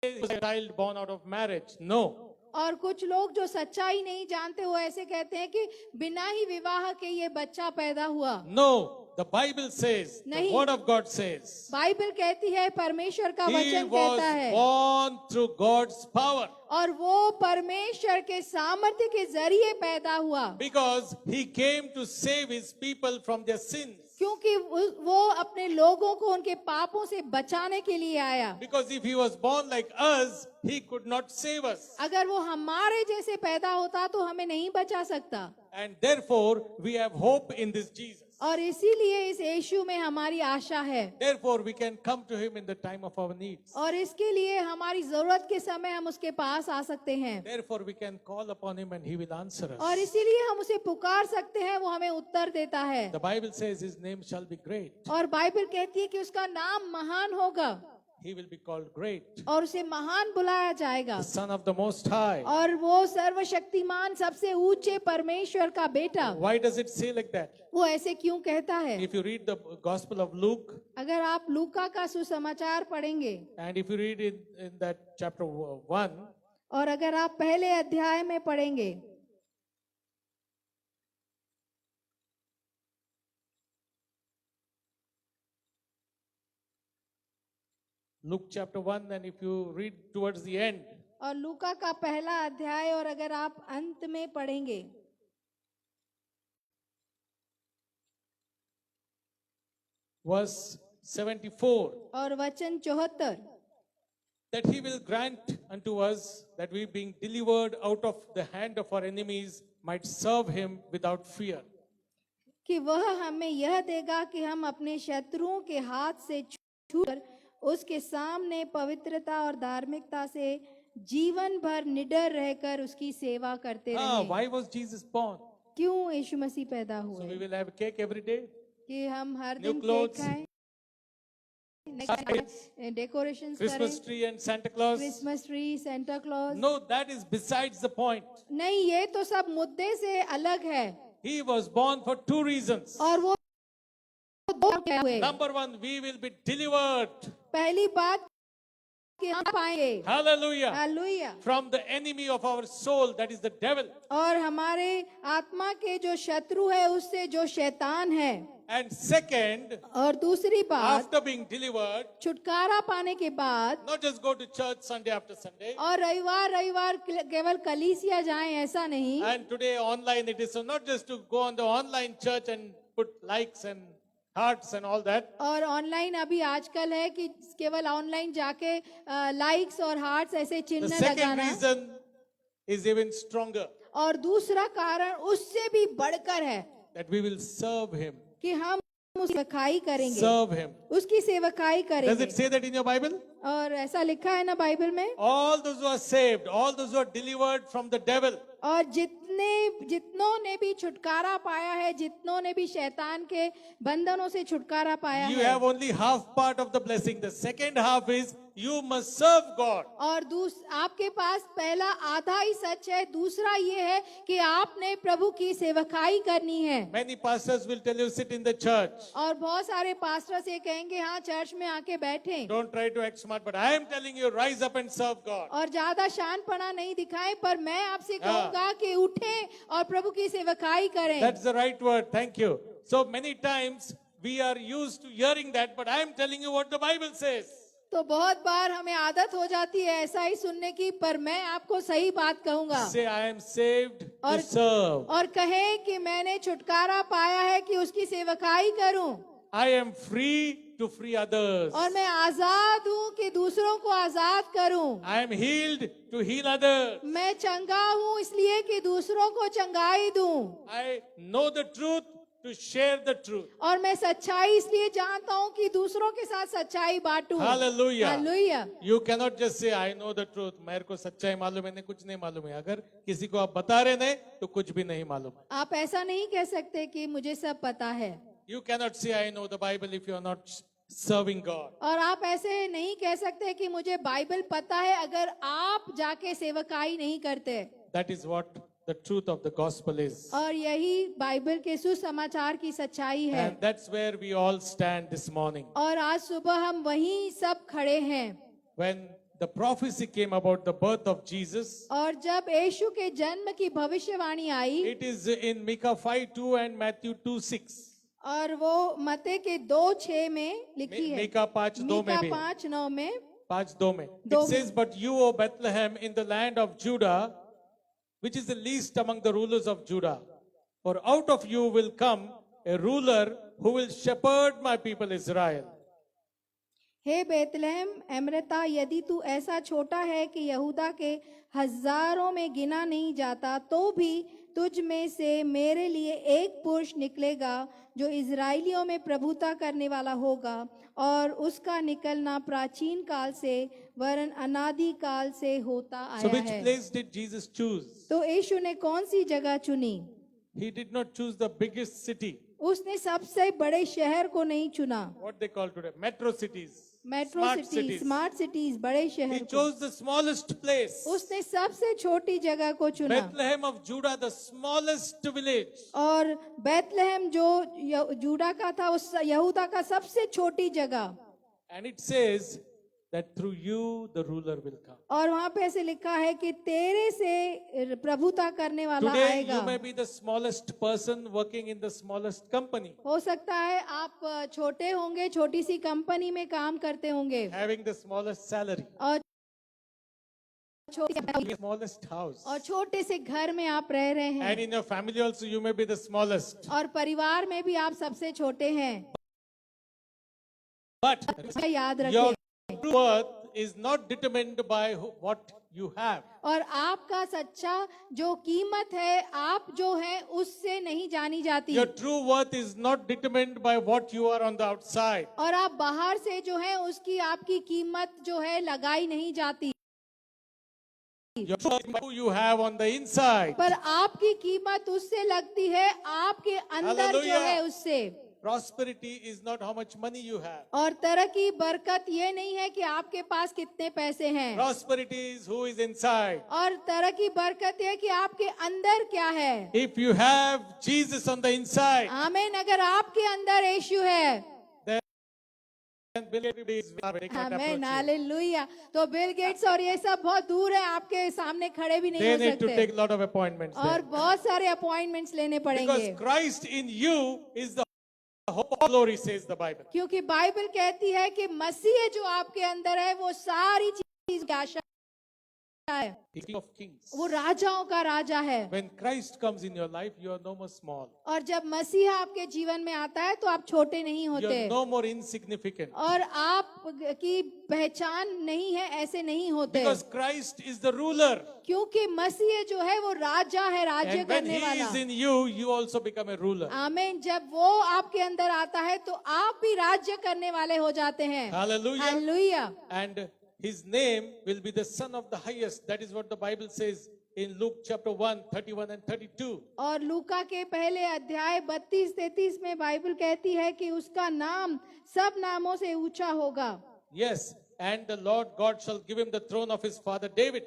he was a child born out of marriage. No. और कुछ लोग जो सच्चाई नहीं जानते हो ऐसे कहते हैं कि बिना ही विवाह के ये बच्चा पैदा हुआ। No. The Bible says, the नहीं। word of God says, Bible कहती है, परमेश्वर का he वचन was कहता है, born through God's power. और वो परमेश्वर के सामर्थ्य के जरिए पैदा हुआ। Because he came to save his people from their sins. क्योंकि वो अपने लोगों को उनके पापों से बचाने के लिए आया। Because if he was born like us, he could not save us. अगर वो हमारे जैसे पैदा होता तो हमें नहीं बचा सकता। And therefore, we have hope in this Jesus. और इसीलिए इस यीशु में हमारी आशा है। Therefore, we can come to him in the time of our needs. और इसके लिए हमारी जरूरत के समय हम उसके पास आ सकते हैं। Therefore, we can call upon him and he will answer us. और इसीलिए हम उसे पुकार सकते हैं, वो हमें उत्तर देता है। The Bible says his name shall be great. और बाइबल कहती है कि उसका नाम महान होगा। He will be called great. और उसे महान बुलाया जाएगा। The Son of the Most High. और वो सर्वशक्तिमान सबसे ऊंचे परमेश्वर का बेटा। Why does it say like that? वो ऐसे क्यों कहता है? If you read the Gospel of Luke, अगर आप लूका का सुसमाचार पढ़ेंगे and if you read in that chapter 1, और अगर आप पहले अध्याय में पढ़ेंगे Luke chapter 1, and if you read towards the end, और लूका का पहला अध्याय और अगर आप अंत में पढ़ेंगे verse 74, और वचन 74 that he will grant unto us that we being delivered out of the hand of our enemies might serve him without fear. कि वह हमें यह देगा कि हम अपने शत्रुओं के हाथ से छूकर उसके सामने पवित्रता और धार्मिकता से जीवन भर निडर रहकर उसकी सेवा करते रहे। Why was Jesus born? क्यों यीशु मसीह पैदा So we हुए? will have cake every day. कि हम हर New दिन केक clothes, खाएं, डेकोरेशन Christmas करें, tree and Santa Claus. Christmas tree, Santa Claus. No, that is besides the point. नहीं, ये तो सब मुद्दे से अलग है। He was born for two reasons. और वो दो क्या हुए? Number one, we will be delivered. पहली बात कि हम पाएंगे, Hallelujah. Hallelujah, From the enemy of our soul, that is the devil. और हमारे आत्मा के जो शत्रु है उससे जो शैतान है। And second, और दूसरी बात, after being delivered, छुटकारा पाने के बाद not just go to church Sunday after Sunday. और रविवार केवल कलीसिया जाएं ऐसा नहीं। And today online it is so not just to go on the online church and put likes and hearts and all that. और ऑनलाइन अभी आजकल है कि केवल ऑनलाइन जाके लाइक्स और हार्ट्स ऐसे The चिन्ह second लगाना। reason is even stronger, और दूसरा कारण उससे भी बढ़कर है that we will serve him. कि हम उसकी सेवकाई करेंगे, Serve him. उसकी सेवकाई Does करेंगे। it say that in your Bible? और ऐसा लिखा है ना बाइबल में। All those who are saved, all those who are delivered from the devil, और जितनों ने भी छुटकारा पाया है, जितनों ने भी शैतान के बंधनों से छुटकारा पाया you है, have only half part of the blessing. The second half is you must serve God. और आपके पास पहला आधा ही सच है, दूसरा ये है कि आपने प्रभु की सेवकाई करनी है। Many pastors will tell you sit in the church. और बहुत सारे पास्टर से कहेंगे हाँ चर्च में आके बैठें, Don't try to act smart, but I am telling you, rise up and serve God. और ज्यादा शानपना नहीं दिखाएं, पर मैं आपसे हाँ। कहूंगा कि उठें और प्रभु की सेवकाई करें। That's the right word. Thank you. So many times we are used to hearing that, but I am telling you what the Bible says. तो बहुत बार हमें आदत हो जाती है ऐसा ही सुनने की, पर मैं आपको सही बात कहूंगा। Say, I am saved to और serve. और कहें कि मैंने छुटकारा पाया है कि उसकी सेवकाई करूं, I am free to free others. और मैं आजाद हूं कि दूसरों को आजाद करूं। I am healed to heal others. मैं चंगा हूं इसलिए कि दूसरों को चंगाई दूं, I know the truth to share the truth. और मैं सच्चाई इसलिए जानता हूं कि दूसरों के साथ सच्चाई बांटूं। Hallelujah. Hallelujah. You cannot just say, I know the truth. मेरे को सच्चाई मालूम है, नहीं कुछ नहीं मालूम है। अगर किसी को आप बता रहे नहीं तो कुछ भी नहीं मालूम है। आप ऐसा नहीं कह सकते कि मुझे सब पता है, You cannot say, I know the Bible if you are not serving God. और आप ऐसे नहीं कह सकते कि मुझे बाइबल पता है अगर आप जाके सेवकाई नहीं करते। That is what the truth of the gospel is. और यही बाइबल के सुसमाचार की सच्चाई है। And that's where we all stand this morning. और आज सुबह हम वहीं सब खड़े हैं। When the prophecy came about the birth of Jesus, और जब यीशु के जन्म की भविष्यवाणी आई, it is in Micah 5:2 and Matthew 2:6. और वो मत्ते के 2:6 में लिखी है, मीका 5:2 में भी। 5:9 में। 5:2 में. दो It says, but you, O Bethlehem, in the land of Judah, which is the least among the rulers of Judah, for out of you will come a ruler who will shepherd my people Israel. हे बेतलहम एमरता, यदि तू ऐसा छोटा है कि यहूदा के हजारों में गिना नहीं जाता, तो भी तुझ में से मेरे लिए एक पुरुष निकलेगा जो इजराइलियों में प्रभुता करने वाला होगा, और उसका निकलना प्राचीन काल से वरन अनादि काल से होता So आया which है। place did Jesus choose? तो यीशु ने कौन सी जगह चुनी? He did not choose the biggest city, उसने सबसे बड़े शहर को नहीं चुना, what they call today, metro cities, metro smart city, cities. Smart cities, बड़े He शहर को। chose the smallest place, उसने सबसे छोटी जगह को चुना, Bethlehem of Judah, the smallest village. और बैतलहम जो जूडा का था, उस यहूदा का सबसे छोटी जगह। And it says that through you the ruler will come. और वहां पे ऐसे लिखा है कि तेरे से प्रभुता करने वाला Today आएगा। you may be the smallest person working in the smallest company, हो सकता है आप छोटे होंगे, छोटी सी कंपनी में काम करते होंगे, having the smallest salary, और the smallest house. और छोटे से घर में आप रह रहे हैं, And in your family also you may be the smallest. और परिवार में भी आप सबसे छोटे हैं। But याद your रखें, true worth is not determined by what you have. और आपका सच्चा जो कीमत है, आप जो है उससे नहीं जानी जाती, Your true worth is not determined by what you are on the outside. और आप बाहर से जो है उसकी आपकी कीमत जो है लगाई नहीं जाती। Your worth is who you have on the inside. पर आपकी कीमत उससे लगती है आपके अंदर जो Hallelujah. है उससे। Prosperity is not how much money you have. और तरक्की बरकत ये नहीं है कि आपके पास कितने पैसे हैं, Prosperity is who is inside. और तरक्की बरकत ये है कि आपके अंदर क्या है। If you have Jesus on the inside, आमीन। अगर आपके अंदर यीशु है, then Bill Gates is very आमीन, approach you. हालेलुया। तो बिल गेट्स और ये सब बहुत दूर है, आपके सामने खड़े भी नहीं They हो need to सकते, take a lot of appointments और there. बहुत सारे अपॉइंटमेंट्स लेने पड़ेंगे। Because Christ in you is the hope of glory, says the Bible. क्योंकि बाइबल कहती है कि मसीह जो आपके अंदर है वो सारी चीज की आशा है, He's King of Kings. वो राजाओं का राजा है। When Christ comes in your life, you are no more small. और जब मसीह आपके जीवन में आता है तो आप छोटे नहीं You होते, are no more insignificant. और आप की पहचान नहीं है, ऐसे नहीं होते, Because Christ is the ruler. क्योंकि मसीह जो है वो राजा है, राज्य And when करने He वाला। is in you, you also become a ruler. आमीन। जब वो आपके अंदर आता है तो आप भी राज्य करने वाले हो जाते हैं। Hallelujah. Hallelujah. And His name will be the Son of the Highest. That is what the Bible says in Luke chapter 1, 31 and 32. और लूका के पहले अध्याय 32-33 में बाइबल कहती है कि उसका नाम सब नामों से ऊंचा होगा, Yes, and the Lord God shall give him the throne of his father David.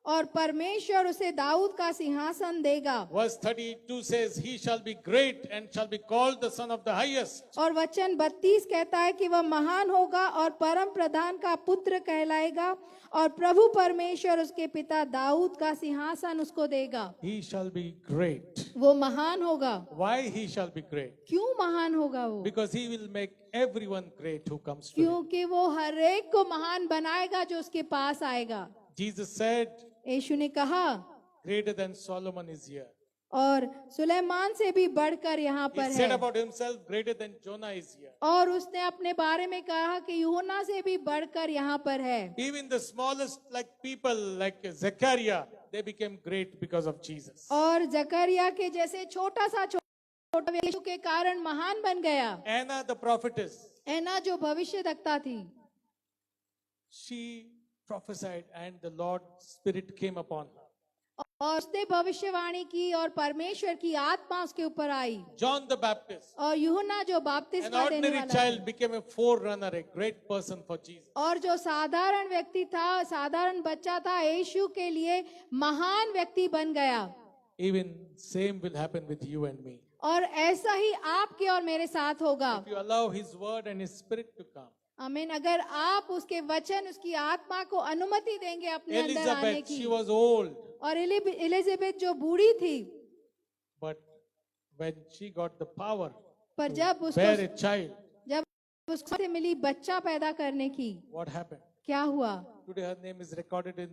और परमेश्वर उसे दाऊद का सिंहासन देगा। Verse 32 says, He shall be great and shall be called the Son of the Highest. और वचन 32 कहता है कि वह महान होगा और परम प्रधान का पुत्र कहलाएगा, और प्रभु परमेश्वर उसके पिता दाऊद का सिंहासन उसको देगा। He shall be great. वो महान होगा। Why he shall be great? क्यों महान होगा वो? Because he will make everyone great who comes to him. क्योंकि वो हर एक को महान बनाएगा जो उसके पास आएगा। Jesus said, यीशु ने कहा, greater than Solomon is here. और सुलेमान से भी बढ़कर यहाँ He पर said है, about himself, greater than Jonah is here. और उसने अपने बारे में कहा कि यूहन्ना से भी बढ़कर यहाँ पर है। Even the smallest like people like Zechariah, they became great because of Jesus. और जकरिया के जैसे छोटा यीशु के कारण महान बन गया। Anna the prophetess, ऐना जो भविष्यद्वक्ता थी, she prophesied and the Lord Spirit came upon her. और उसने भविष्यवाणी की और परमेश्वर की आत्मा उसके ऊपर आई। John the Baptist, और यूहन्ना जो an बपतिस्मा देने ordinary वाला child, था, became a forerunner, a great person for Jesus. और जो साधारण व्यक्ति था, साधारण बच्चा था, यीशु के लिए महान व्यक्ति बन गया। Even same will happen with you and me. और ऐसा ही आपके और मेरे साथ होगा। If you allow His word and His Spirit to come. आमीन। अगर आप उसके वचन, उसकी आत्मा को अनुमति देंगे अपने अंदर आने Elizabeth, की। she was old, और एलिजाबेथ जो बूढ़ी थी, but when she got the power पर to जब bear उसको a child, जब उसको से मिली बच्चा पैदा करने की, what happened? क्या हुआ? Today her name is recorded in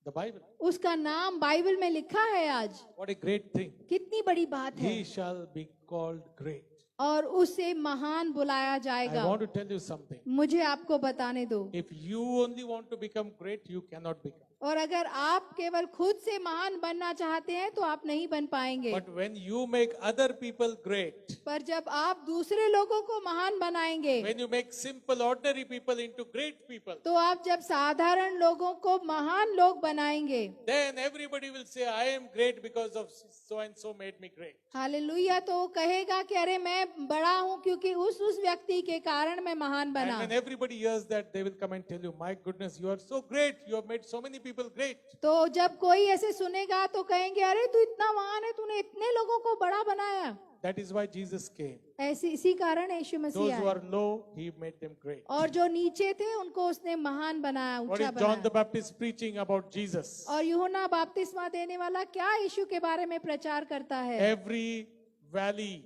the Bible. उसका नाम बाइबल में लिखा है आज। What a great thing. कितनी बड़ी बात है। He shall be called great. और उसे महान बुलाया I जाएगा। want to tell you something. मुझे आपको बताने दो, If you only want to become great, you cannot become. और अगर आप केवल खुद से महान बनना चाहते हैं तो आप नहीं बन पाएंगे। But when you make other people great, पर जब आप दूसरे लोगों को महान बनाएंगे, when you make simple, ordinary people into great people, तो आप जब साधारण लोगों को महान लोग बनाएंगे, then everybody will say, I am great because of so and so made me great. Hallelujah. तो वो कहेगा कि अरे मैं बड़ा हूँ क्योंकि उस व्यक्ति के कारण मैं महान And बना। when everybody hears that, they will come and tell you, my goodness, you are so great. You have made so many people great. तो जब कोई ऐसे सुनेगा तो कहेंगे अरे तू इतना महान है, तूने इतने लोगों को बड़ा बनाया। That is why Jesus came. इसी कारण यीशु Those मसीह who आए, are low, He made them great. और जो नीचे थे उनको उसने महान बनाया, What is ऊंचा John the बनाया। Baptist preaching about Jesus? और यूहन्ना बपतिस्मा देने वाला क्या यीशु के बारे में प्रचार करता है? Every valley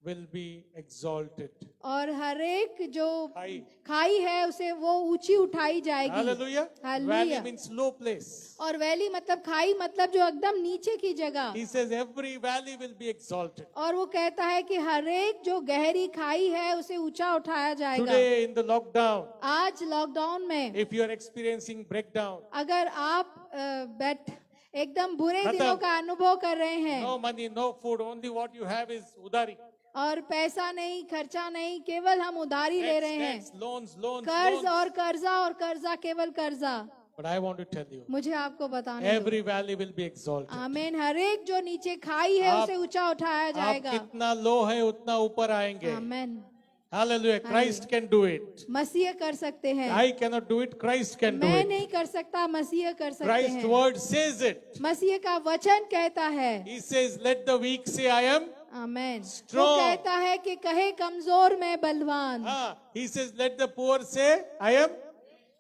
will be exalted. और हर एक जो खाई। खाई है उसे वो ऊंची उठाई जाएगी। Hallelujah. Hallelujah. Valley means low place. और वैली मतलब खाई मतलब जो एकदम नीचे की जगह। He says every valley will be exalted. और वो कहता है कि हर एक जो गहरी खाई है उसे ऊंचा उठाया जाएगा। Today in the lockdown, आज लॉकडाउन में if you are experiencing breakdown, अगर आप एकदम बुरे खत्म। दिनों का अनुभव कर रहे हैं, no money, no food, only what you have is udari. और पैसा नहीं, खर्चा नहीं, केवल हम उधारी ले रहे हैं, Debts, loans, loans, कर्ज loans. और कर्जा और कर्जा, केवल कर्जा। But I want to tell you, मुझे आपको बताने दो। every valley will be exalted. आमीन। हर एक जो नीचे खाई है आप- उसे ऊंचा उठाया आप जाएगा। कितना लो है उतना ऊपर आएंगे. आमीन। Hallelujah. Christ can do it. मसीह कर सकते हैं। I cannot do it. Christ can do मैं it. नहीं कर सकता, मसीह कर सकते Christ's हैं। word says it. मसीह का वचन कहता है। He says, let the weak say, I am. आमीन। वो Strong. कहता है कि कहे कमजोर मैं बलवान। He says, let the poor say, I am.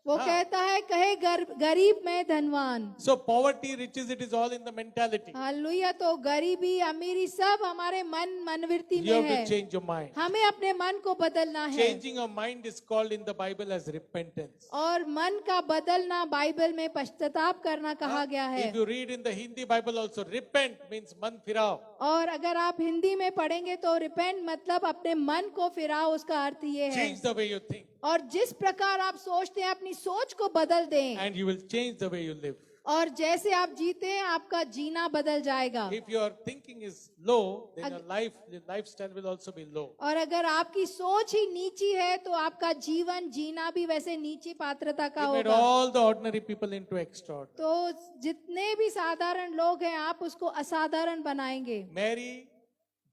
वो कहता है कहे गरीब मैं धनवान। So poverty, riches, it is all in the mentality. Hallelujah. तो गरीबी अमीरी सब हमारे मनवृत्ति You में have है। to change your mind. हमें अपने मन को बदलना है। Changing your mind is called in the Bible as repentance. और मन का बदलना बाइबल में पश्चाताप करना कहा गया है। If you read in the Hindi Bible also, repent means man firao. और अगर आप हिंदी में पढ़ेंगे तो रिपेंट मतलब अपने मन को फिराओ, उसका अर्थ ये है। Change the way you think और जिस प्रकार आप सोचते हैं अपनी सोच को बदल दें, and you will change the way you live. और जैसे आप जीते हैं आपका जीना बदल जाएगा। If your thinking is low, then your lifestyle will also be low. और अगर आपकी सोच ही नीची है तो आपका जीवन जीना भी वैसे नीची पात्रता का He made होगा। all the ordinary people into extraordinary. तो जितने भी साधारण लोग हैं आप उसको असाधारण बनाएंगे। Mary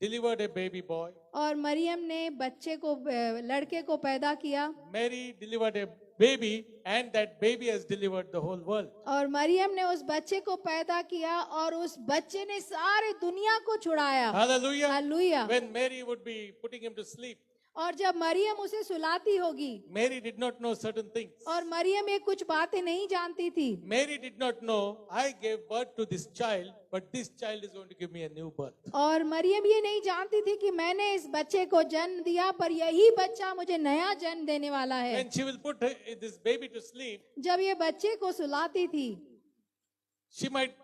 delivered a baby boy. और मरियम ने बच्चे को लड़के को पैदा किया। Mary delivered a baby, and that baby has delivered the whole world. और मरियम ने उस बच्चे को पैदा किया और उस बच्चे ने सारे दुनिया को छुड़ाया। Hallelujah. Hallelujah. When Mary would be putting him to sleep, और जब मरियम उसे सुलाती होगी, Mary did not know certain things. और मरियम ये कुछ बातें नहीं जानती थी। Mary did not know, I gave birth to this child, but this child is going to give me a new birth. और मरियम ये नहीं जानती थी कि मैंने इस बच्चे को जन्म दिया पर यही बच्चा मुझे नया जन्म देने वाला है। When she will put this baby to sleep, जब ये बच्चे को सुलाती थी, she might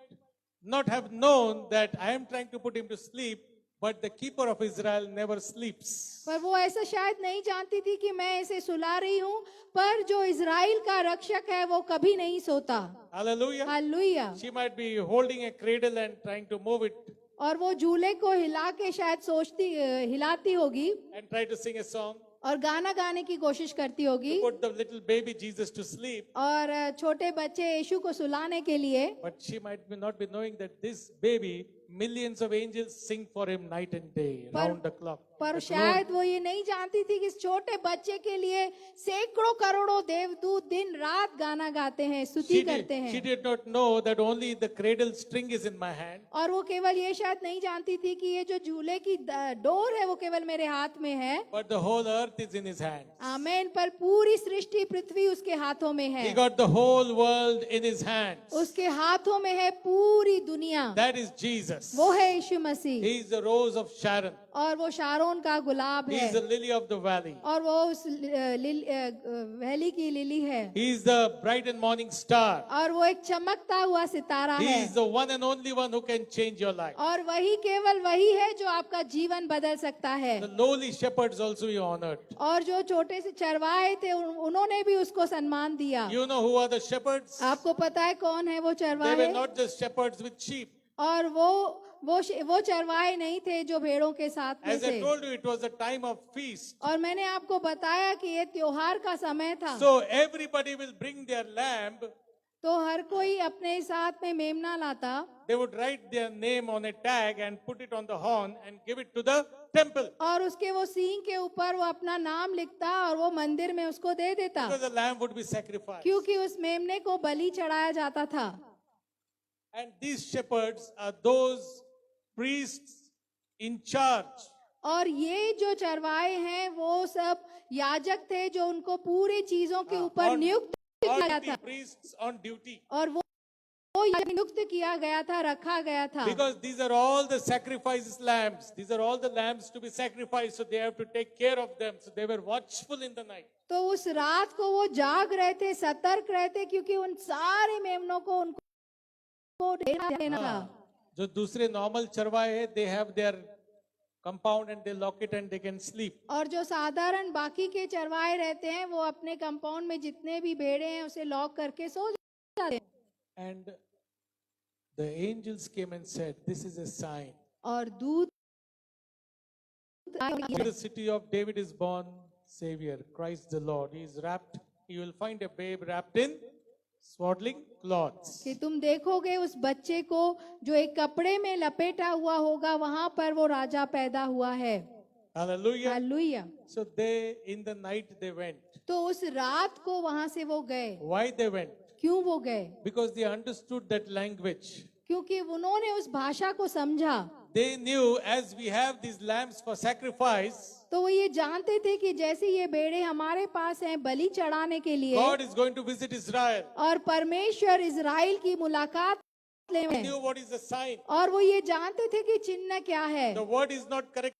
not have known that I am trying to put him to sleep, but the keeper of Israel never sleeps. पर वो ऐसा शायद नहीं जानती थी कि मैं इसे सुला रही हूँ, पर जो इज़राइल का रक्षक है वो कभी नहीं सोता। Hallelujah. Hallelujah. She might be holding a cradle and trying to move it और वो झूले को हिला के शायद हिलाती होगी and try to sing a song, और गाना गाने की कोशिश करती होगी, put the little baby Jesus to sleep. और छोटे बच्चे यीशु को सुलाने के लिए। But she might not be knowing that this baby, millions of angels sing for him night and day, round the clock. पर शायद वो ये नहीं जानती थी कि इस छोटे बच्चे के लिए सैकड़ों करोड़ों देवदूत दिन रात गाना गाते हैं, स्तुति करते She हैं। did not know that only the cradle string is in my hand, और वो केवल ये शायद नहीं जानती थी कि ये जो झूले की डोर है वो केवल मेरे हाथ में है। but the whole earth is in his hand. आमेन। पर पूरी सृष्टि पृथ्वी उसके हाथों में He है। got the whole world in his hands. उसके हाथों में है पूरी दुनिया। That is Jesus. वो है यीशु मसीह। He is the rose of Sharon. और वो शारोन का गुलाब He है। is the lily of the valley. और वो उस वैली की लिली है। He is the bright and morning star. और वो एक चमकता हुआ सितारा He है। is the one and only one who can change your life. और वही केवल वही है जो आपका जीवन बदल सकता है। The lowly shepherds also he honored. और जो छोटे से चरवाहे थे उन्होंने भी उसको सम्मान दिया। You know who are the shepherds? आपको पता है कौन है वो They चरवाहे? were not just shepherds with sheep. और वो चरवाहे नहीं थे जो भेड़ों के साथ में As I थे। told you, it was a time of feast. और मैंने आपको बताया कि ये त्योहार का समय था। So everybody will bring their lamb. तो हर कोई अपने साथ में मेमना लाता। They would write their name on a tag and put it on the horn and give it to the temple. और उसके वो सींग के ऊपर वो अपना नाम लिखता और वो मंदिर में उसको दे देता, Because the lamb would be sacrificed. क्योंकि उस मेमने को बलि चढ़ाया जाता था। And these shepherds are those priests in charge. और ये जो चरवाहे हैं वो सब याजक थे जो उनको पूरी चीजों के ऊपर नियुक्त किया गया Or था। priests on duty. और वो नियुक्त किया गया था, रखा गया था। Because these are all the sacrifices lambs. These are all the lambs to be sacrificed. So they have to take care of them. So they were watchful in the night. तो उस रात को वो जाग रहे थे, सतर्क रहे थे, क्योंकि उन सारे मेमनों को उनको देना था। जो दूसरे normal चरवाहे हैं, they have their compound and they lock it and they can sleep. और जो साधारण बाकी के चरवाहे रहते हैं वो अपने कंपाउंड में जितने भी भेड़े हैं उसे लॉक करके सो जाते हैं। And the angels came and said, this is a sign. और दूत In the city of David is born Savior, Christ the Lord. He is wrapped. You will find a babe wrapped in swaddling cloths. कि तुम देखोगे उस बच्चे को जो एक कपड़े में लपेटा हुआ होगा, वहां पर वो राजा पैदा हुआ है। Hallelujah. Hallelujah. So they, in the night they went. तो उस रात को वहां से वो गए। Why they went? क्यों वो गए? Because they understood that language. क्योंकि उन्होंने उस भाषा को समझा। They knew as we have these lambs for sacrifice, तो वो ये जानते थे कि जैसे ये बेड़े हमारे पास हैं बलि चढ़ाने के लिए, God is going to visit Israel. और परमेश्वर इजराइल की मुलाकात ले They knew what is the sign. और वो ये जानते थे कि चिन्ह क्या है। The word is not correctly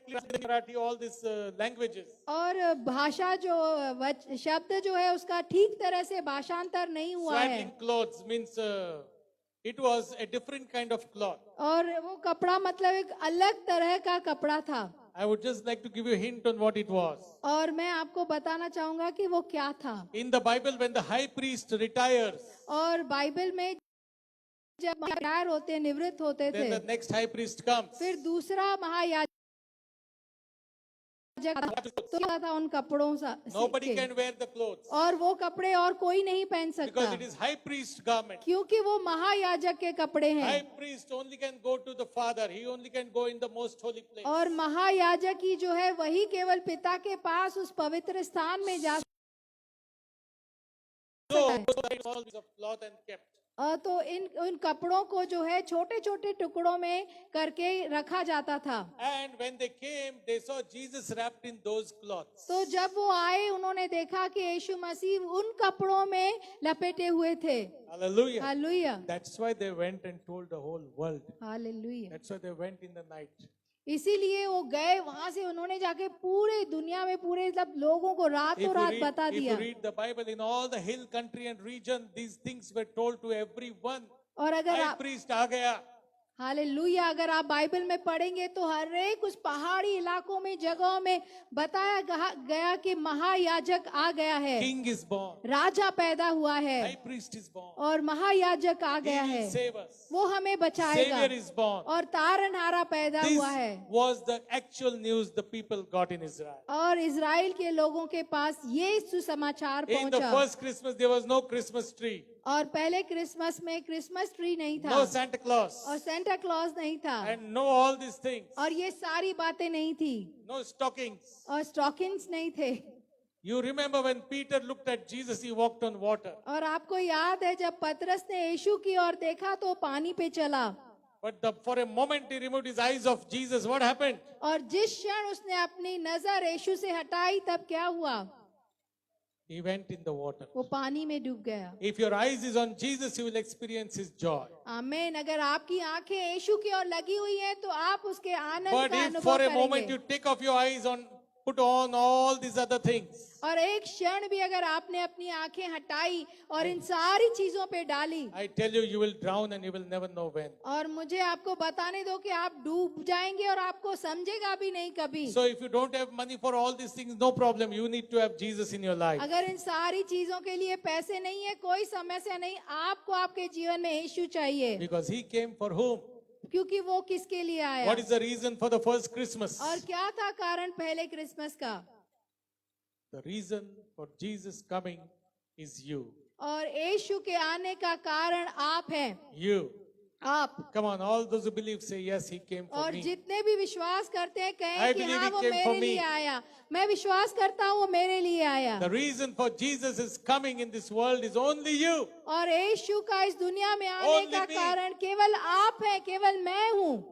translated in Marathi, all these languages. और भाषा जो शब्द जो है उसका ठीक तरह से भाषांतर नहीं हुआ है। Swaddling clothes means it was a different kind of cloth. और वो कपड़ा मतलब एक अलग तरह का कपड़ा था। I would just like to give you a hint on what it was. और मैं आपको बताना चाहूंगा कि वो क्या था। In the Bible, when the high priest retires, और बाइबल में जब रिटायर होते, निवृत्त होते थे, then the next high priest comes. फिर दूसरा महायाजक तो था उन कपड़ों Nobody के, can wear the clothes और वो कपड़े और कोई नहीं पहन सकता, because it is high priest garment. क्योंकि वो महायाजक के कपड़े हैं। High priest only can go to the Father. He only can go in the most holy place. और महायाजक ही जो है वही केवल पिता के पास उस पवित्र स्थान में जा So, all these of cloth and kept. तो इन कपड़ों को जो है छोटे छोटे टुकड़ों में करके रखा जाता था। And when they came, they saw Jesus wrapped in those cloths. तो जब वो आए उन्होंने देखा कि यीशु मसीह उन कपड़ों में लपेटे हुए थे। Hallelujah. Hallelujah, That's why they went and told the whole world. Hallelujah. That's why they went in the night. इसीलिए वो गए वहां से, उन्होंने जाके पूरे दुनिया में पूरे सब लोगों को रातों रात बता If दिया। you read the Bible, in all the hill country and region, these things were told to everyone. और अगर High आप priest आ गया. हालेलुया, अगर आप बाइबल में पढ़ेंगे तो हर एक उस पहाड़ी इलाकों में जगहों में बताया गया कि महायाजक आ गया है, King is born. राजा पैदा हुआ है High priest is born. और महायाजक आ He गया will है, save us. वो हमें बचाएगा। Savior is born. और तारनहारा पैदा This हुआ है। was the actual news the people got in Israel. और इजराइल के लोगों के पास ये सुसमाचार In the पहुंचा। first Christmas, there was no Christmas tree, और पहले क्रिसमस में क्रिसमस ट्री नहीं था, no Santa Claus, और सेंटा क्लॉज नहीं था, and no all these things, और ये सारी बातें नहीं थी, no stockings. और स्टॉकिंग्स नहीं थे। You remember when Peter looked at Jesus, he walked on water. और आपको याद है जब पतरस ने यीशु की ओर देखा तो पानी पे चला, But for a moment he removed his eyes of Jesus. What happened? और जिस क्षण उसने अपनी नजर यीशु से हटाई तब क्या हुआ? He went in the water. वो पानी में डूब गया। If your eyes is on Jesus, you will experience his joy. आमीन। अगर आपकी आंखें यीशु की ओर लगी हुई हैं तो आप उसके आनंद But का if अनुभव for a moment करेंगे। you take off your eyes on, put on all these other things, और एक क्षण भी अगर आपने अपनी आंखें हटाई और इन सारी चीजों पे डाली, I tell you, you will drown and you will never know when. और मुझे आपको बताने दो कि आप डूब जाएंगे और आपको समझेगा भी नहीं कभी। So if you don't have money for all these things, no problem. You need to have Jesus in your life. अगर इन सारी चीजों के लिए पैसे नहीं है, कोई समस्या नहीं, आपको आपके जीवन में यीशु चाहिए, Because he came for whom? क्योंकि वो किसके लिए आया। What is the reason for the first Christmas? और क्या था कारण पहले क्रिसमस का? The reason for Jesus coming is you. और यीशु के आने का कारण आप हैं, You. आप। Come on, all those who believe say, yes, he came for और me. जितने भी विश्वास करते हैं I कहें कि believe हाँ he वो came for मेरे me. लिए आया, मैं विश्वास करता हूँ वो मेरे लिए आया। The reason for Jesus is coming in this world is only you. और यीशु का इस दुनिया में आने Only का me. कारण केवल आप हैं, केवल मैं हूँ।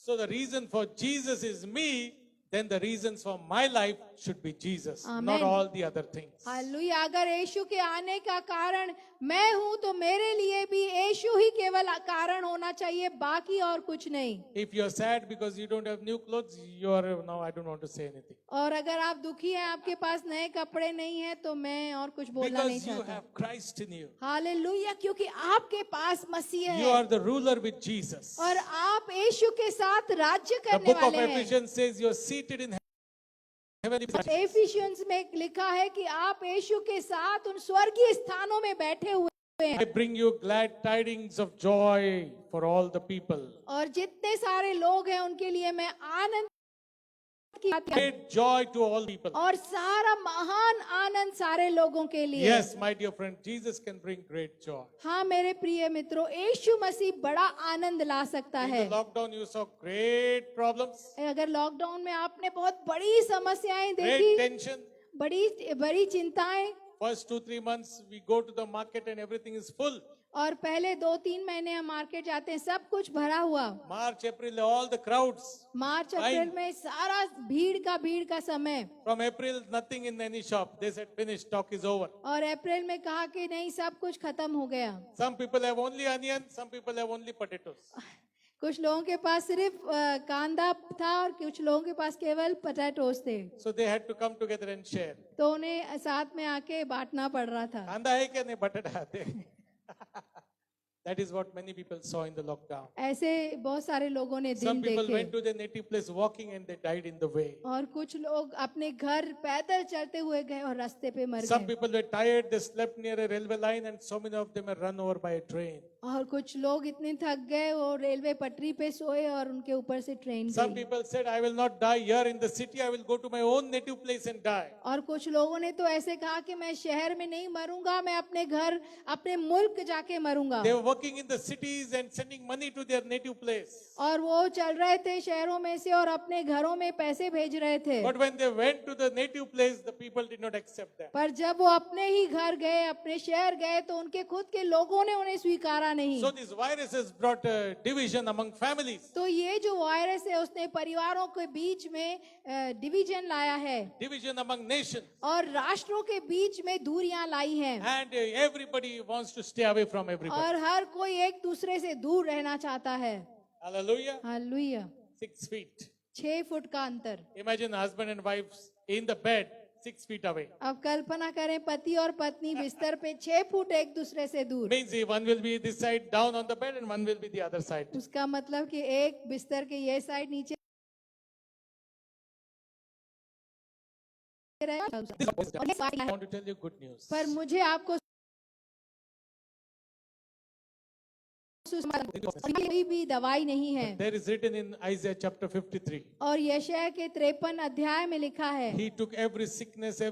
So the reason for Jesus is me, then the reasons for my life should be Jesus, Amen. not all the other things. Hallelujah. अगर यीशु के आने का कारण मैं हूँ तो मेरे लिए भी यीशु ही केवल कारण होना चाहिए, बाकी और कुछ नहीं। If you're sad because you don't have new clothes, you're, no, I don't want to say anything. और अगर आप दुखी हैं, आपके पास नए कपड़े नहीं हैं, तो मैं और कुछ बोलना नहीं Because you चाहता। have Christ in you. Hallelujah, क्योंकि आपके पास मसीह You है are the ruler with Jesus. और आप यीशु के साथ राज्य The करने book of वाले हैं। Ephesians says you're seated in heavenly places. Efficiency में लिखा है कि आप यीशु के साथ उन स्वर्गीय स्थानों में बैठे हुए हैं। I bring you glad tidings of joy for all the people. और जितने सारे लोग हैं उनके लिए मैं आनंद की बात great joy to all people. और सारा महान आनंद सारे लोगों के लिए। Yes, my dear friend, Jesus can bring great joy. हाँ मेरे प्रिय मित्रों, यीशु मसीह बड़ा आनंद ला सकता In है। the lockdown, you saw great problems, अगर लॉकडाउन में आपने बहुत बड़ी समस्याएं great देखी, tension. बड़ी बड़ी चिंताएं, First 2-3 months, we go to the market and everything is full. और पहले 2-3 महीने हम मार्केट जाते हैं, सब कुछ भरा हुआ। March, April, all the crowds. March Fine. अप्रैल में सारा भीड़ का समय। From April, nothing in any shop. They said, finished, stock is over. और अप्रैल में कहा कि नहीं, सब कुछ खत्म हो गया। Some people have only onion, some people have only potatoes. कुछ लोगों के पास सिर्फ कांदा था और कुछ लोगों के पास केवल पोटैटोस थे, So they had to come together and share. तो उन्हें साथ में आके बांटना पड़ रहा था। कांदा है क्या नहीं बटाटा आते That is what many people saw in the lockdown. ऐसे बहुत सारे लोगों ने दिन Some people देखे। went to their native place walking and they died in the way. और कुछ लोग अपने घर पैदल चलते हुए गए और रास्ते पे मर Some गए। people were tired, they slept near a railway line and so many of them were run over by a train. और कुछ लोग इतने थक गए, वो रेलवे पटरी पे सोए और उनके ऊपर से ट्रेन Some गई। people said, I will not die here in the city, I will go to my own native place and die. और कुछ लोगों ने तो ऐसे कहा कि मैं शहर में नहीं मरूंगा, मैं अपने घर अपने मुल्क जाके मरूंगा। They were working in the cities and sending money to their native place. और वो चल रहे थे शहरों में से और अपने घरों में पैसे भेज रहे थे। But when they went to the native place, the people did not accept them. पर जब वो अपने ही घर गए, अपने शहर गए, तो उनके खुद के लोगों ने उन्हें स्वीकारा नहीं। So this virus has brought a division among families, तो ये जो वायरस है उसने परिवारों के बीच में डिवीजन लाया है division among nations, और राष्ट्रों के बीच में दूरियां लाई हैं, and everybody wants to stay away from everybody. और हर कोई एक दूसरे से दूर रहना चाहता है। Hallelujah. हालेलुया। 6 feet. 6 फुट का अंतर। Imagine husband and wives in the bed 6 feet away. अब कल्पना करें, पति और पत्नी बिस्तर पे 6 फुट एक दूसरे से दूर। Means one will be this side down on the bed and one will be the other side. उसका मतलब कि एक बिस्तर के ये साइड नीचे I want to tell you good news. पर मुझे आपको कोई भी दवाई नहीं है। There is written in Isaiah chapter 53. और यशायाह के 53 अध्याय में लिखा है, He took every sickness, every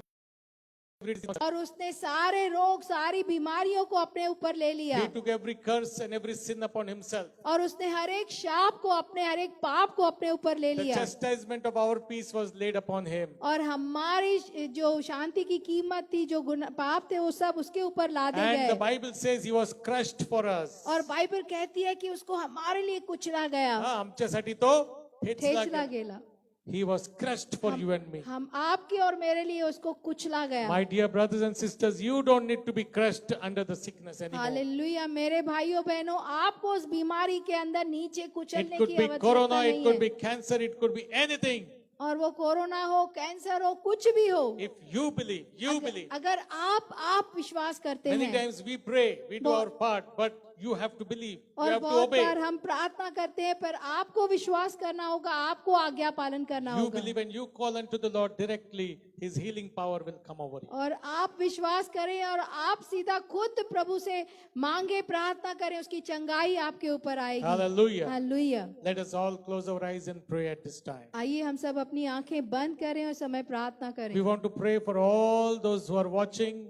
disease. और उसने सारे रोग सारी बीमारियों को अपने ऊपर ले लिया, He took every curse and every sin upon himself. और उसने हर एक शाप को अपने, हर एक पाप को अपने ऊपर ले The लिया, chastisement of our peace was laid upon him. और हमारी जो शांति की कीमत थी, जो पाप थे, वो सब उसके ऊपर लादे And the गए। Bible says he was crushed for us. और बाइबल कहती है कि उसको हमारे लिए कुचला गया, आमच्यासाठी तो ठेचला ठेचला गेला. गेला। He was crushed for you and me. हम आपके और मेरे लिए उसको कुचला गया। My dear brothers and sisters, you don't need to be crushed under the sickness anymore. Hallelujah. मेरे भाइयों बहनों, आपको उस बीमारी के अंदर नीचे It कुचलने could की be आवश्यकता corona, it नहीं could है। be cancer, it could be anything. और वो कोरोना हो, कैंसर हो, कुछ भी हो, If you believe. अगर आप विश्वास करते Many हैं, times we pray, we do our part, but you have to believe. You और have to बहुत obey. बार हम प्रार्थना करते हैं, पर आपको विश्वास करना होगा, आपको आज्ञा पालन करना You होगा। believe and you call unto the Lord directly, His healing power will come over you. और आप विश्वास करें और आप सीधा खुद प्रभु से मांगे, प्रार्थना करें, उसकी चंगाई आपके ऊपर आएगी। Hallelujah. Hallelujah. Let us all close our eyes and pray at this time. आइए हम सब अपनी आंखें बंद करें और समय प्रार्थना करें। We want to pray for all those who are watching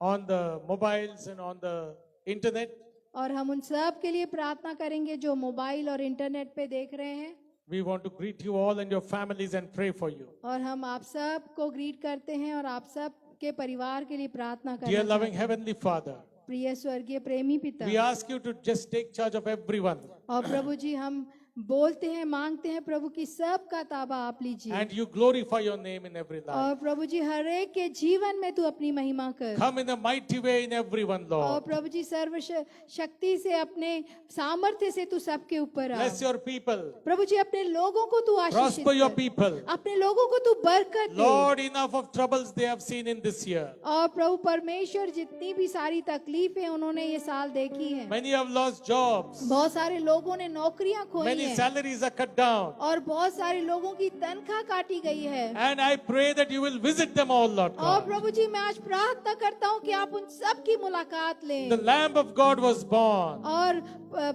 on the mobiles and on the internet. और हम उन सब के लिए प्रार्थना करेंगे जो मोबाइल और इंटरनेट पे देख रहे हैं। We want to greet you all and your families and pray for you. और हम आप सब को ग्रीट करते हैं और आप सब के परिवार के लिए प्रार्थना Dear करते loving हैं। Heavenly Father, प्रिय स्वर्गीय प्रेमी पिता, we ask you to just take charge of everyone. और प्रभु जी हम बोलते हैं, मांगते हैं प्रभु की सब का ताबा आप लीजिए, And you glorify your name in every life. और प्रभु जी हर एक के जीवन में तू अपनी महिमा कर, Come in a mighty way in everyone, और Lord. प्रभु जी सर्व शक्ति से अपने सामर्थ्य से तू सबके ऊपर आ। Bless your people. प्रभु जी अपने लोगों को तू आशीषित Prosper your कर, people. अपने लोगों को तू बरकत दे। Lord, enough of troubles they have seen in this year. और प्रभु परमेश्वर जितनी भी सारी तकलीफें उन्होंने ये साल देखी है, Many have lost jobs. बहुत सारे लोगों ने नौकरियां खोई Many हैं salaries are cut down. और बहुत सारे लोगों की तनख्वाह काटी गई है। And I pray that you will visit them all, Lord और God. प्रभु जी मैं आज प्रार्थना करता हूँ कि आप उन सब की मुलाकात लें। The Lamb of God was born. और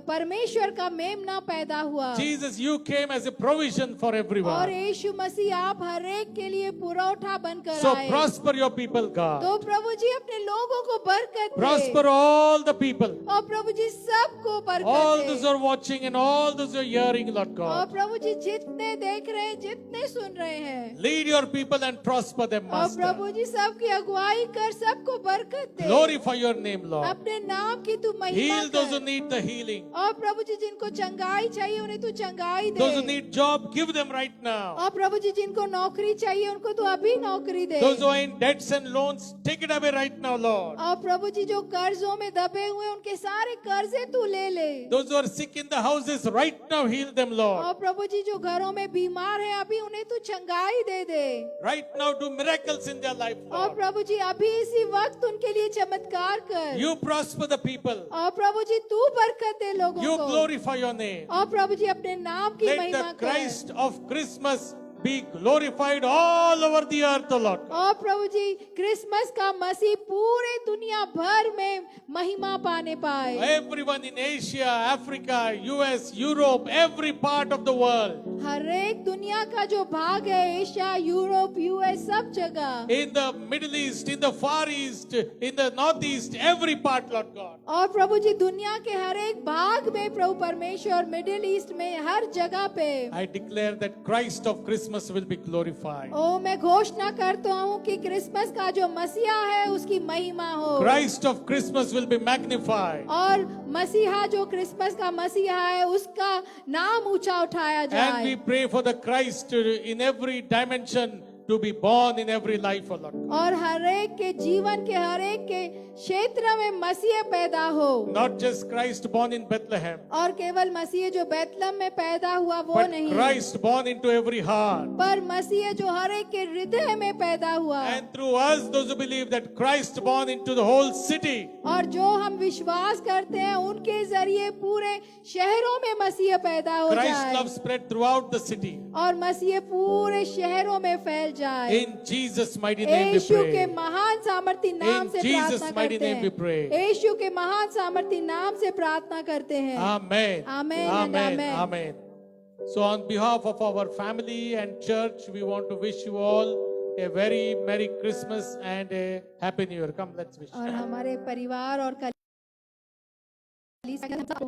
परमेश्वर का मेमना पैदा हुआ। Jesus, you came as a provision for और everyone. यीशु मसीह आप हर एक के लिए पुरौठा बनकर So आए। prosper your people, God. तो प्रभु जी अपने लोगों को बरकत दे। Prosper all the people. और प्रभु जी सबको बरकत All they. those who are watching and all those who are hearing, Lord और God. प्रभु जी जितने देख रहे हैं जितने सुन रहे हैं Lead your people and prosper them, और Master. प्रभु जी सबकी अगुवाई कर सबको बरकत दे। Glorify your name, Lord. अपने नाम की तू महिमा Heal those who कर। need the healing. और प्रभु जी जिनको चंगाई चाहिए उन्हें तू चंगाई दे। Those who need job, give them right now. और प्रभु जी जिनको नौकरी चाहिए उनको तू अभी नौकरी दे। Those who are in debts and loans, take it away right now, Lord. और प्रभु जी जो कर्जों में दबे हुए हैं, उनके सारे कर्जे तू ले ले। Those who are sick in the houses, right now heal them, Lord. और प्रभु जी जो घरों में बीमार हैं अभी उन्हें तू चंगाई दे दे। Right now do miracles in their life, और Lord. प्रभु जी अभी इसी वक्त उनके लिए चमत्कार कर। You prosper the people. और प्रभु जी तू बरकत दे लोगों You को। glorify your name. और प्रभु जी अपने नाम की Let महिमा the कर। Christ of Christmas be glorified all over the earth, O Lord. और प्रभु जी क्रिसमस का मसीह पूरे दुनिया भर में महिमा पाने पाए। Everyone in Asia, Africa, US, Europe, every part of the world, हर एक दुनिया का जो भाग है एशिया यूरोप यूएस सब जगह in the Middle East, in the Far East, in the Northeast, every part, Lord God. और प्रभु जी दुनिया के हर एक भाग में प्रभु परमेश्वर मिडिल ईस्ट में हर जगह पे I declare that Christ of Christmas will be glorified. ओ मैं घोषणा करता हूँ कि क्रिसमस का जो मसीहा है उसकी महिमा हो। Christ of Christmas will be magnified. और मसीहा जो क्रिसमस का मसीहा है उसका नाम ऊंचा उठाया And जाए। we pray for the Christ in every dimension to be born in every life, O Lord. और हर एक के जीवन के हर एक के क्षेत्र में मसीह पैदा हो। Not just Christ born in Bethlehem, और केवल मसीह जो बैतलम में पैदा हुआ वो but नहीं, Christ born into every heart. पर मसीह जो हर एक के हृदय में पैदा हुआ। And through us, those who believe that Christ born into the whole city. और जो हम विश्वास करते हैं उनके जरिए पूरे शहरों में मसीह पैदा हो Christ जाए love spread throughout the city. और मसीह पूरे शहरों में फैल जाए। In Jesus' mighty name we यीशु के pray. महान सामर्थी नाम In से Jesus' प्रार्थना mighty करते name we हैं। pray. यीशु के महान सामर्थी नाम से प्रार्थना करते हैं। Amen. Amen and Amen. amen. Amen. So on behalf of our family and church, we want to wish you all a very Merry Christmas and a Happy New Year. Come, let's wish. और हमारे परिवार और सबको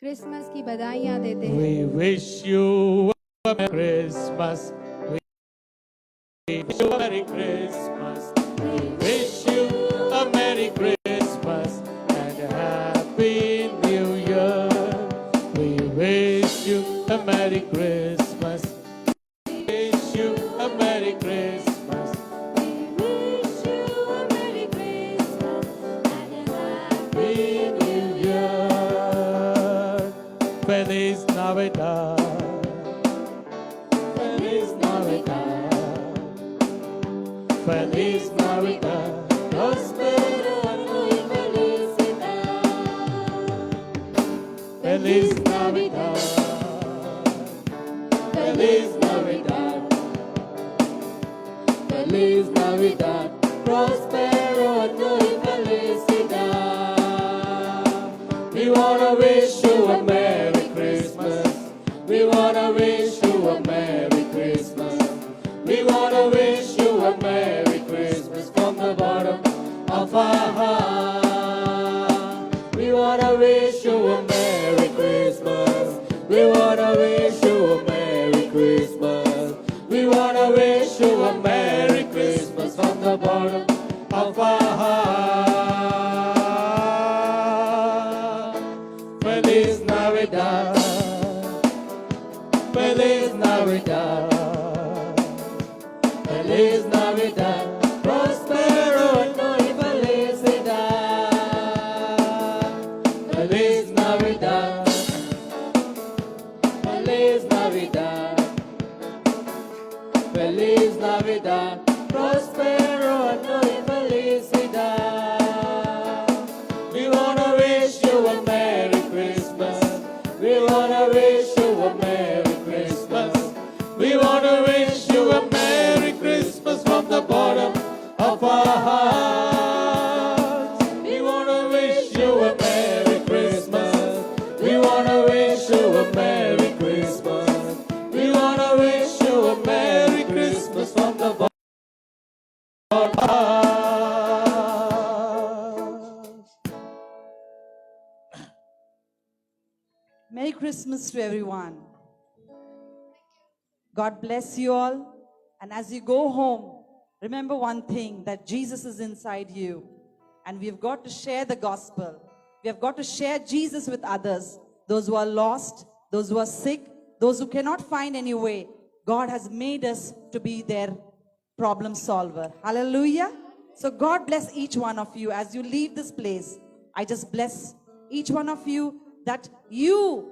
Christmas की बधाइयाँ देते हैं। We wish you a Merry Christmas. We wish you a Merry Christmas. We wish you a Merry Christmas and a Happy New Year. We wish you a Merry Christmas. We wish you a Merry Christmas. We wish you a Merry Christmas and a Happy New Year. Feliz Navidad. Feliz Navidad. Feliz Navidad. Prospero año y felicidad. Feliz Navidad. Feliz Navidad. Feliz Navidad. Prospero año y felicidad. We wanna wish you a Merry Christmas. We wanna wish you a Merry Christmas. We wanna wish you a Merry Christmas from the bottom of our heart. We wanna wish you a Merry Christmas. We wanna wish you a Merry Christmas. We wanna wish you a Merry Christmas from the bottom of our heart. Feliz Navidad. Feliz Navidad. Feliz Navidad. Prospero año y felicidad. Feliz Navidad. Feliz Navidad. Feliz Navidad. Prospero año y felicidad. We wanna wish you a Merry Christmas. We wanna wish you a Merry Christmas to everyone. God bless you all. And as you go home, remember one thing, that Jesus is inside you. And we've got to share the gospel. We have got to share Jesus with others. Those who are lost, those who are sick, those who cannot find any way. God has made us to be their problem solver. Hallelujah. So God bless each one of you as you leave this place. I just bless each one of you that you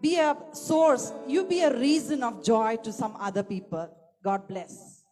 be a source, you be a reason of joy to some other people. God bless.